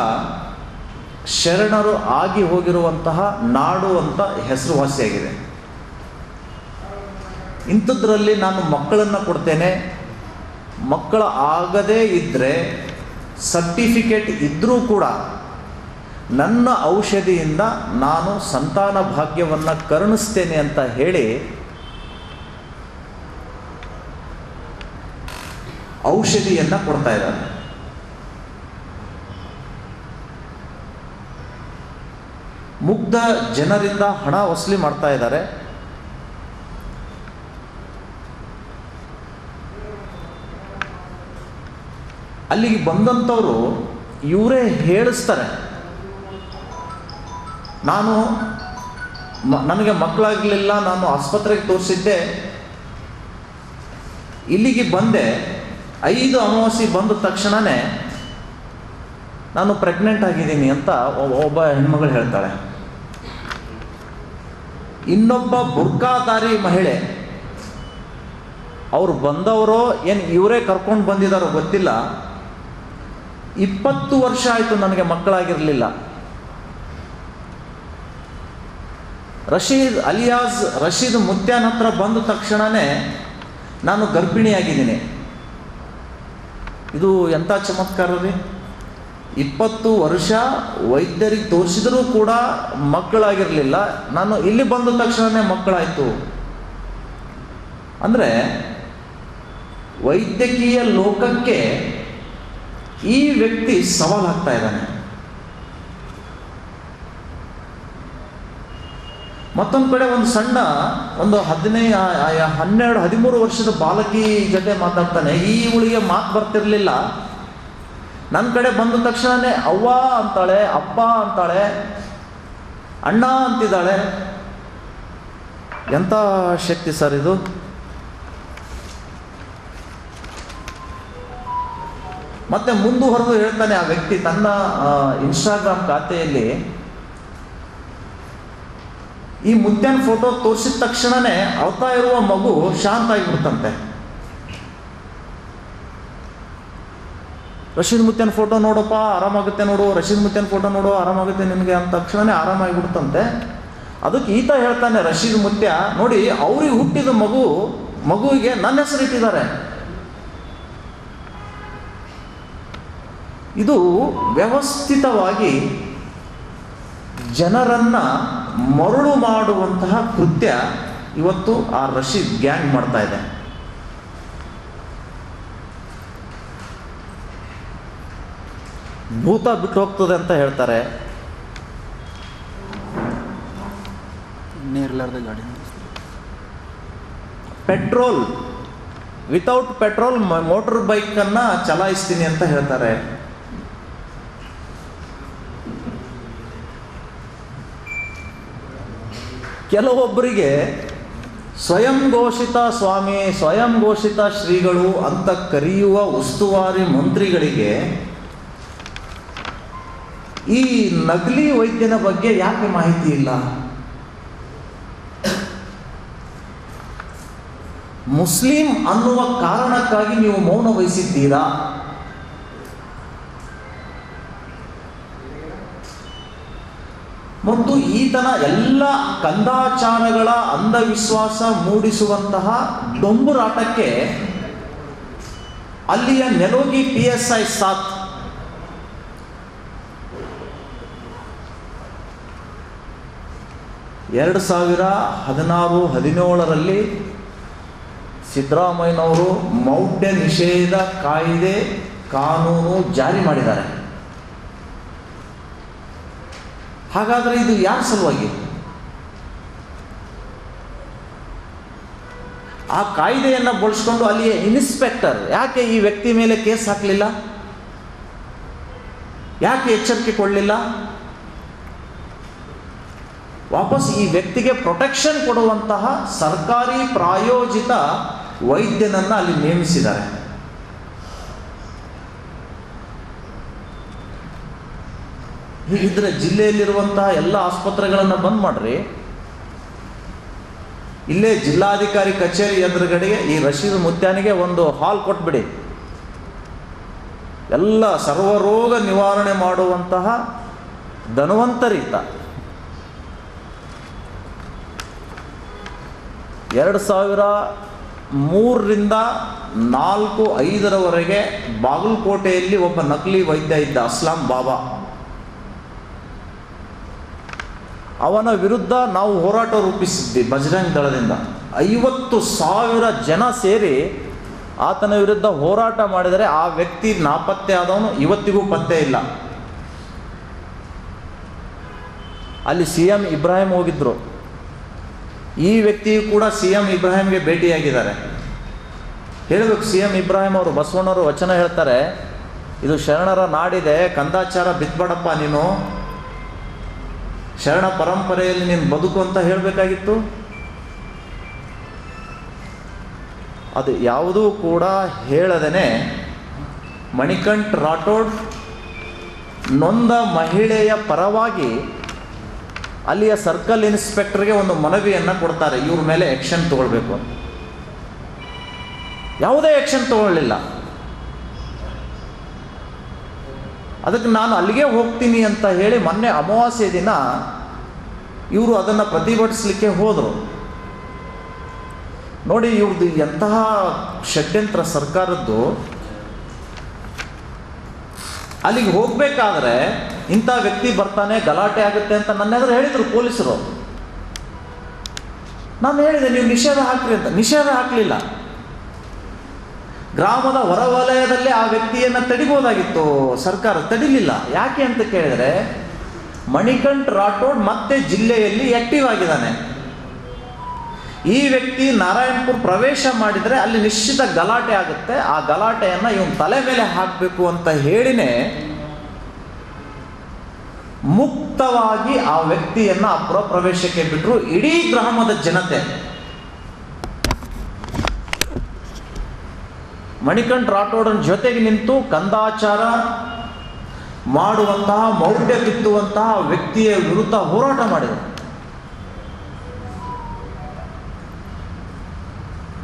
ಶರಣರು ಆಗಿ ಹೋಗಿರುವಂತಹ ನಾಡು ಅಂತ ಹೆಸರುವಾಸಿಯಾಗಿದೆ. ಇಂಥದ್ರಲ್ಲಿ ನಾನು ಮಕ್ಕಳನ್ನು ಕೊಡ್ತೇನೆ, ಮಕ್ಕಳ ಆಗದೇ ಇದ್ದರೆ ಸರ್ಟಿಫಿಕೇಟ್ ಇದ್ದರೂ ಕೂಡ ನನ್ನ ಔಷಧಿಯಿಂದ ನಾನು ಸಂತಾನ ಭಾಗ್ಯವನ್ನು ಕರುಣಿಸ್ತೇನೆ ಅಂತ ಹೇಳಿ ಔಷಧಿಯನ್ನು ಕೊಡ್ತಾ ಇದ್ದಾರೆ. ಮುಗ್ಧ ಜನರಿಂದ ಹಣ ವಸೂಲಿ ಮಾಡ್ತಾ ಇದ್ದಾರೆ. ಅಲ್ಲಿಗೆ ಬಂದಂಥವರು ಇವರೇ ಹೇಳಿಸ್ತಾರೆ, ನನಗೆ ಮಕ್ಕಳಾಗಲಿಲ್ಲ, ನಾನು ಆಸ್ಪತ್ರೆಗೆ ತೋರಿಸಿದ್ದೆ, ಇಲ್ಲಿಗೆ ಬಂದೆ, 5 ಅಮಾವಾಸ್ಯೆ ಬಂದ ತಕ್ಷಣವೇ ನಾನು ಪ್ರೆಗ್ನೆಂಟ್ ಆಗಿದ್ದೀನಿ ಅಂತ ಒಬ್ಬ ಹೆಣ್ಮಗಳು ಹೇಳ್ತಾಳೆ. ಇನ್ನೊಬ್ಬ ಬುರ್ಕಾಧಾರಿ ಮಹಿಳೆ, ಅವ್ರು ಬಂದವರೋ ಏನು ಇವರೇ ಕರ್ಕೊಂಡು ಬಂದಿದ್ದಾರೋ ಗೊತ್ತಿಲ್ಲ, 20 ವರ್ಷ ಆಯಿತು ನನಗೆ ಮಕ್ಕಳಾಗಿರಲಿಲ್ಲ. ರಶೀದ್ ಮುತ್ಯಾನ ಹತ್ರ ಬಂದ ತಕ್ಷಣವೇ ನಾನು ಗರ್ಭಿಣಿಯಾಗಿದ್ದೀನಿ. ಇದು ಎಂಥ ಚಮತ್ಕಾರ ರೀ! 20 ವರ್ಷ ವೈದ್ಯರಿಗೆ ತೋರಿಸಿದರೂ ಕೂಡ ಮಕ್ಕಳಾಗಿರಲಿಲ್ಲ, ನಾನು ಇಲ್ಲಿ ಬಂದ ತಕ್ಷಣವೇ ಮಕ್ಕಳಾಯಿತು. ಅಂದರೆ ವೈದ್ಯಕೀಯ ಲೋಕಕ್ಕೆ ಈ ವ್ಯಕ್ತಿ ಸವಾಲಾಗ್ತಾ ಇದ್ದಾನೆ. ಮತ್ತೊಂದು ಕಡೆ ಒಂದು ಸಣ್ಣ 12-13 ವರ್ಷದ ಬಾಲಕಿ ಜೊತೆ ಮಾತಾಡ್ತಾನೆ. ಇವಳಿಗೆ ಮಾತು ಬರ್ತಿರ್ಲಿಲ್ಲ. ನನ್ನ ಕಡೆ ಬಂದ ತಕ್ಷಣವೇ ಅವ್ವ ಅಂತಾಳೆ, ಅಪ್ಪ ಅಂತಾಳೆ, ಅಣ್ಣ ಅಂತಿದ್ದಾಳೆ. ಎಂಥ ಶಕ್ತಿ ಸರ್ ಇದು! ಮತ್ತೆ ಮುಂದುವರೆದು ಹೇಳ್ತಾನೆ ಆ ವ್ಯಕ್ತಿ ತನ್ನ ಇನ್ಸ್ಟಾಗ್ರಾಮ್ ಖಾತೆಯಲ್ಲಿ, ಈ ಮುತ್ಯಾನ ಫೋಟೋ ತೋರಿಸಿದ ತಕ್ಷಣವೇ ಅಳ್ತಾ ಇರುವ ಮಗು ಶಾಂತ ಆಗಿಬಿಡ್ತಂತೆ. ರಶೀದ್ ಮುತ್ಯಾನ ಫೋಟೋ ನೋಡಪ್ಪ ಆರಾಮಾಗುತ್ತೆ ನೋಡು, ರಶೀದ್ ಮುತ್ಯಾನ ಫೋಟೋ ನೋಡು ಆರಾಮಾಗುತ್ತೆ ನಿಮಗೆ ಅಂದ ತಕ್ಷಣವೇ ಆರಾಮಾಗಿಬಿಡ್ತಂತೆ. ಅದಕ್ಕೆ ಈತ ಹೇಳ್ತಾನೆ, ರಶೀದ್ ಮುತ್ಯ ನೋಡಿ, ಅವ್ರಿಗೆ ಹುಟ್ಟಿದ ಮಗುವಿಗೆ ನನ್ನ ಹೆಸರು ಇಟ್ಟಿದ್ದಾರೆ. ಇದು ವ್ಯವಸ್ಥಿತವಾಗಿ ಜನರನ್ನ ಮರುಳು ಮಾಡುವಂತಹ ಕೃತ್ಯ ಇವತ್ತು ಆ ರಶೀದ್ ಗ್ಯಾಂಗ್ ಮಾಡ್ತಾ ಇದೆ. ಭೂತ ಬಿಟ್ಟು ಹೋಗ್ತದೆ ಅಂತ ಹೇಳ್ತಾರೆ. ಪೆಟ್ರೋಲ್ ವಿತೌಟ್ ಪೆಟ್ರೋಲ್ ಮೋಟರ್ ಬೈಕನ್ನು ಚಲಾಯಿಸ್ತೀನಿ ಅಂತ ಹೇಳ್ತಾರೆ. ಕೆಲವೊಬ್ಬರಿಗೆ ಸ್ವಯಂ ಘೋಷಿತ ಸ್ವಾಮಿ, ಸ್ವಯಂ ಘೋಷಿತ ಶ್ರೀಗಳು ಅಂತ ಕರೆಯುವ ಉಸ್ತುವಾರಿ ಮಂತ್ರಿಗಳಿಗೆ ಈ ನಕಲಿ ವೈದ್ಯನ ಬಗ್ಗೆ ಯಾಕೆ ಮಾಹಿತಿ ಇಲ್ಲ? ಮುಸ್ಲಿಂ ಅನ್ನುವ ಕಾರಣಕ್ಕಾಗಿ ನೀವು ಮೌನ ವಹಿಸಿದ್ದೀರಾ? ಮತ್ತು ಈತನ ಎಲ್ಲ ಕಂದಾಚಾರಗಳ ಅಂಧವಿಶ್ವಾಸ ಮೂಡಿಸುವಂತಹ ಡೊಂಬುರಾಟಕ್ಕೆ ಅಲ್ಲಿಯ ನೆಲೋಗಿ PSI ಸಾಥ್ ಎರಡು 2016-17ರಲ್ಲಿ ಸಿದ್ದರಾಮಯ್ಯನವರು ಮೌಢ್ಯ ನಿಷೇಧ ಕಾಯ್ದೆ ಕಾನೂನು ಜಾರಿ ಮಾಡಿದ್ದಾರೆ. ಹಾಗಾದರೆ ಇದು ಯಾರ ಸಲುವಾಗಿ? ಆ ಕಾಯ್ದೆಯನ್ನು ಬಳಸ್ಕೊಂಡು ಅಲ್ಲಿಯ ಇನ್ಸ್ಪೆಕ್ಟರ್ ಯಾಕೆ ಈ ವ್ಯಕ್ತಿ ಮೇಲೆ ಕೇಸ್ ಹಾಕಲಿಲ್ಲ? ಯಾಕೆ ಎಚ್ಚರಿಕೆ ಕೊಡಲಿಲ್ಲ? ವಾಪಸ್ ಈ ವ್ಯಕ್ತಿಗೆ ಪ್ರೊಟೆಕ್ಷನ್ ಕೊಡುವಂತಹ ಸರ್ಕಾರಿ ಪ್ರಾಯೋಜಿತ ವೈದ್ಯನನ್ನು ಅಲ್ಲಿ ನೇಮಿಸಿದ್ದಾರೆ. ಹೀಗಿದ್ರೆ ಜಿಲ್ಲೆಯಲ್ಲಿರುವಂತಹ ಎಲ್ಲ ಆಸ್ಪತ್ರೆಗಳನ್ನು ಬಂದ್ ಮಾಡ್ರಿ. ಇಲ್ಲೇ ಜಿಲ್ಲಾಧಿಕಾರಿ ಕಚೇರಿ ಎದುರುಗಡೆಗೆ ಈ ರಶೀದ್ ಮುತ್ಯಾನಿಗೆ ಒಂದು ಹಾಲ್ ಕೊಟ್ಬಿಡಿ. ಎಲ್ಲ ಸರ್ವರೋಗ ನಿವಾರಣೆ ಮಾಡುವಂತಹ ಧನ್ವಂತರೀತ 2003ರಿಂದ 4-5ರವರೆಗೆ ಬಾಗಲಕೋಟೆಯಲ್ಲಿ ಒಬ್ಬ ನಕಲಿ ವೈದ್ಯ ಇದ್ದ, ಅಸ್ಲಾಂ ಬಾಬಾ. ಅವನ ವಿರುದ್ಧ ನಾವು ಹೋರಾಟ ರೂಪಿಸಿದ್ವಿ ಬಜರಂಗ್ ದಳದಿಂದ. 50,000 ಜನ ಸೇರಿ ಆತನ ವಿರುದ್ಧ ಹೋರಾಟ ಮಾಡಿದರೆ ಆ ವ್ಯಕ್ತಿ ನಾಪತ್ತೆ ಆದವನು ಇವತ್ತಿಗೂ ಪತ್ತೆ ಇಲ್ಲ. ಅಲ್ಲಿ CM ಇಬ್ರಾಹಿಂ ಹೋಗಿದ್ರು. ಈ ವ್ಯಕ್ತಿಯು ಕೂಡ CM ಇಬ್ರಾಹಿಂಗೆ ಭೇಟಿಯಾಗಿದ್ದಾರೆ. ಹೇಳಬೇಕು, CM ಇಬ್ರಾಹಿಂ ಅವರು ಬಸವಣ್ಣವರು ವಚನ ಹೇಳ್ತಾರೆ, ಇದು ಶರಣರ ನಾಡಿದೆ, ಕಂದಾಚಾರ ಬಿತ್ಬೇಡಪ್ಪ, ನೀನು ಶರಣ ಪರಂಪರೆಯಲ್ಲಿ ನೀನು ಬದುಕು ಅಂತ ಹೇಳಬೇಕಾಗಿತ್ತು. ಅದು ಯಾವುದೂ ಕೂಡ ಹೇಳದೇನೆ ಮಣಿಕಂಠ್ ರಾಠೋಡ್ ನೊಂದ ಮಹಿಳೆಯ ಪರವಾಗಿ ಅಲ್ಲಿಯ ಸರ್ಕಲ್ ಇನ್ಸ್ಪೆಕ್ಟರ್ಗೆ ಒಂದು ಮನವಿಯನ್ನು ಕೊಡ್ತಾರೆ, ಇವ್ರ ಮೇಲೆ ಆ್ಯಕ್ಷನ್ ತಗೊಳ್ಬೇಕು ಅಂತ. ಯಾವುದೇ ಆ್ಯಕ್ಷನ್ ತಗೊಳ್ಳಿಲ್ಲ. ಅದಕ್ಕೆ ನಾನು ಅಲ್ಲಿಗೆ ಹೋಗ್ತೀನಿ ಅಂತ ಹೇಳಿ ಮೊನ್ನೆ ಅಮಾವಾಸ್ಯೆ ದಿನ ಇವರು ಅದನ್ನು ಪ್ರತಿಭಟಿಸಲಿಕ್ಕೆ ಹೋದರು. ನೋಡಿ ಇವ್ರದ್ದು ಎಂತಹ ಷಡ್ಯಂತ್ರ ಸರ್ಕಾರದ್ದು. ಅಲ್ಲಿಗೆ ಹೋಗಬೇಕಾದ್ರೆ ಇಂಥ ವ್ಯಕ್ತಿ ಬರ್ತಾನೆ, ಗಲಾಟೆ ಆಗುತ್ತೆ ಅಂತ ನನ್ನ ಎದುರು ಹೇಳಿದರು ಪೊಲೀಸರು. ನಾನು ಹೇಳಿದೆ ನೀವು ನಿಷೇಧ ಹಾಕ್ರಿ ಅಂತ. ನಿಷೇಧ ಹಾಕಲಿಲ್ಲ. ಗ್ರಾಮದ ಹೊರವಲಯದಲ್ಲೇ ಆ ವ್ಯಕ್ತಿಯನ್ನು ತಡಿಬೋದಾಗಿತ್ತು, ಸರ್ಕಾರ ತಡಿಲಿಲ್ಲ. ಯಾಕೆ ಅಂತ ಕೇಳಿದರೆ ಮಣಿಕಂಠ್ ರಾಠೋಡ್ ಮತ್ತೆ ಜಿಲ್ಲೆಯಲ್ಲಿ ಆಕ್ಟಿವ್ ಆಗಿದ್ದಾನೆ. ಈ ವ್ಯಕ್ತಿ ನಾರಾಯಣಪುರ ಪ್ರವೇಶ ಮಾಡಿದರೆ ಅಲ್ಲಿ ನಿಶ್ಚಿತ ಗಲಾಟೆ ಆಗುತ್ತೆ. ಆ ಗಲಾಟೆಯನ್ನು ಇವನ್ ತಲೆ ಮೇಲೆ ಹಾಕಬೇಕು ಅಂತ ಹೇಳಿನೇ ಮುಕ್ತವಾಗಿ ಆ ವ್ಯಕ್ತಿಯನ್ನು ಆ ಪ್ರವೇಶಕ್ಕೆ ಬಿಟ್ಟರು ಇಡೀ ಗ್ರಾಮದ ಜನತೆ. ಮಣಿಕಂಠ್ ರಾಠೋಡನ ಜೊತೆಗೆ ನಿಂತು ಕಂದಾಚಾರ ಮಾಡುವಂತಹ, ಮೌಢ್ಯ ಬಿತ್ತುವಂತಹ ವ್ಯಕ್ತಿಯ ವಿರುದ್ಧ ಹೋರಾಟ ಮಾಡಿದರು.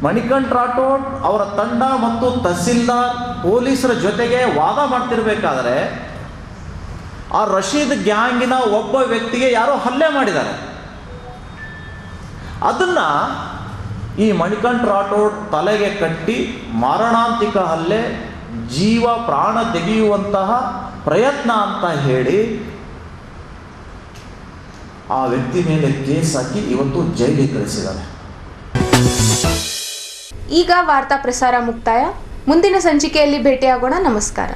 ಮಣಿಕಂಠ್ ರಾಠೋಡ್ ಅವರ ತಂಡ ಮತ್ತು ತಹಸೀಲ್ದಾರ್ ಪೊಲೀಸರ ಜೊತೆಗೆ ವಾದ ಮಾಡ್ತಿರ್ಬೇಕಾದ್ರೆ ಆ ರಶೀದ್ ಗ್ಯಾಂಗಿನ ಒಬ್ಬ ವ್ಯಕ್ತಿಗೆ ಯಾರೋ ಹಲ್ಲೆ ಮಾಡಿದ್ದಾರೆ. ಅದನ್ನ ಈ ಮಣಿಕಂಠ್ ರಾಠೋಡ್ ತಲೆಗೆ ಕಟ್ಟಿ ಮಾರಣಾಂತಿಕ ಹಲ್ಲೆ, ಜೀವ ಪ್ರಾಣ ತೆಗೆಯುವಂತಹ ಪ್ರಯತ್ನ ಅಂತ ಹೇಳಿ ಆ ವ್ಯಕ್ತಿ ಮೇಲೆ ಕೇಸ್ ಹಾಕಿ ಇವತ್ತು ಜೈಲಿಗೆ ಕಳಿಸಿದ್ದಾರೆ. ಈಗ ವಾರ್ತಾ ಪ್ರಸಾರ ಮುಕ್ತಾಯ. ಮುಂದಿನ ಸಂಚಿಕೆಯಲ್ಲಿ ಭೇಟಿಯಾಗೋಣ. ನಮಸ್ಕಾರ.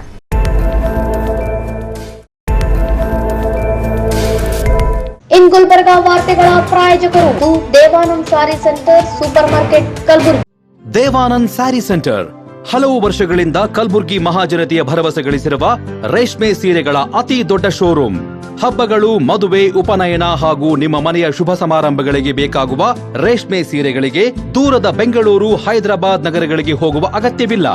ಇನ್ ಗುಲ್ಬರ್ಗಾ ವಾರ್ತೆಗಳ ಪ್ರಾಯೋಜಕರು Devanand sari centre supermarket Kalaburagi. Devanand sari centre ಹಲವು ವರ್ಷಗಳಿಂದ ಕಲಬುರ್ಗಿ ಮಹಾಜನತೆಯ ಭರವಸೆ ಗಳಿಸಿರುವ ರೇಷ್ಮೆ ಸೀರೆಗಳ ಅತಿ ದೊಡ್ಡ ಶೋರೂಮ್. ಹಬ್ಬಗಳು, ಮದುವೆ, ಉಪನಯನ ಹಾಗೂ ನಿಮ್ಮ ಮನೆಯ ಶುಭ ಸಮಾರಂಭಗಳಿಗೆ ಬೇಕಾಗುವ ರೇಷ್ಮೆ ಸೀರೆಗಳಿಗೆ ದೂರದ ಬೆಂಗಳೂರು, ಹೈದರಾಬಾದ್ ನಗರಗಳಿಗೆ ಹೋಗುವ ಅಗತ್ಯವಿಲ್ಲ.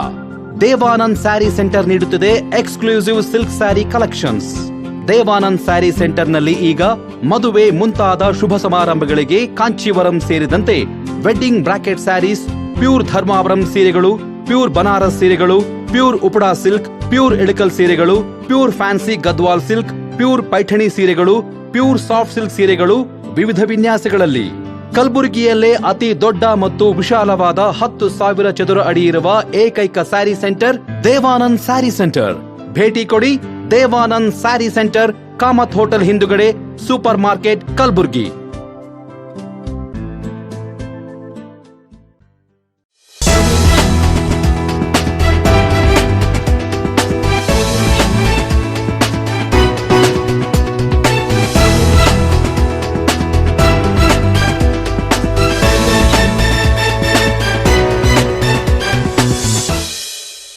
ದೇವಾನಂದ್ ಸ್ಯಾರಿ ಸೆಂಟರ್ ನೀಡುತ್ತಿದೆ exclusive silk sari collections. Devanand sari ಸೆಂಟರ್ನಲ್ಲಿ ಈಗ ಮದುವೆ ಮುಂತಾದ ಶುಭ ಸಮಾರಂಭಗಳಿಗೆ ಕಾಂಚೀವರಂ ಸೇರಿದಂತೆ wedding brocade saris, pure Dharmavaram ಸೀರೆಗಳು, ಪ್ಯೂರ್ ಬನಾರಸ್ ಸೀರೆಗಳು, pure Uppada silk, pure Ilkal ಸೀರೆಗಳು, pure fancy Gadwal silk, pure Paithani ಸೀರೆಗಳು, ಪ್ಯೂರ್ ಸಾಫ್ಟ್ ಸಿಲ್ಕ್ ಸೀರೆಗಳು ವಿವಿಧ ವಿನ್ಯಾಸಗಳಲ್ಲಿ. ಕಲಬುರಗಿಯಲ್ಲೇ ಅತಿ ದೊಡ್ಡ ಮತ್ತು ವಿಶಾಲವಾದ 10,000 ಚದುರ ಅಡಿ ಇರುವ ಏಕೈಕ ಸ್ಯಾರಿ ಸೆಂಟರ್ ದೇವಾನಂದ್ ಸ್ಯಾರಿ ಸೆಂಟರ್. ಭೇಟಿ ಕೊಡಿ. ದೇವಾನಂದ್ ಸ್ಯಾರಿ ಸೆಂಟರ್, ಕಾಮತ್ ಹೋಟೆಲ್ ಹಿಂದುಗಡೆ, ಸೂಪರ್ ಮಾರ್ಕೆಟ್, ಕಲಬುರ್ಗಿ.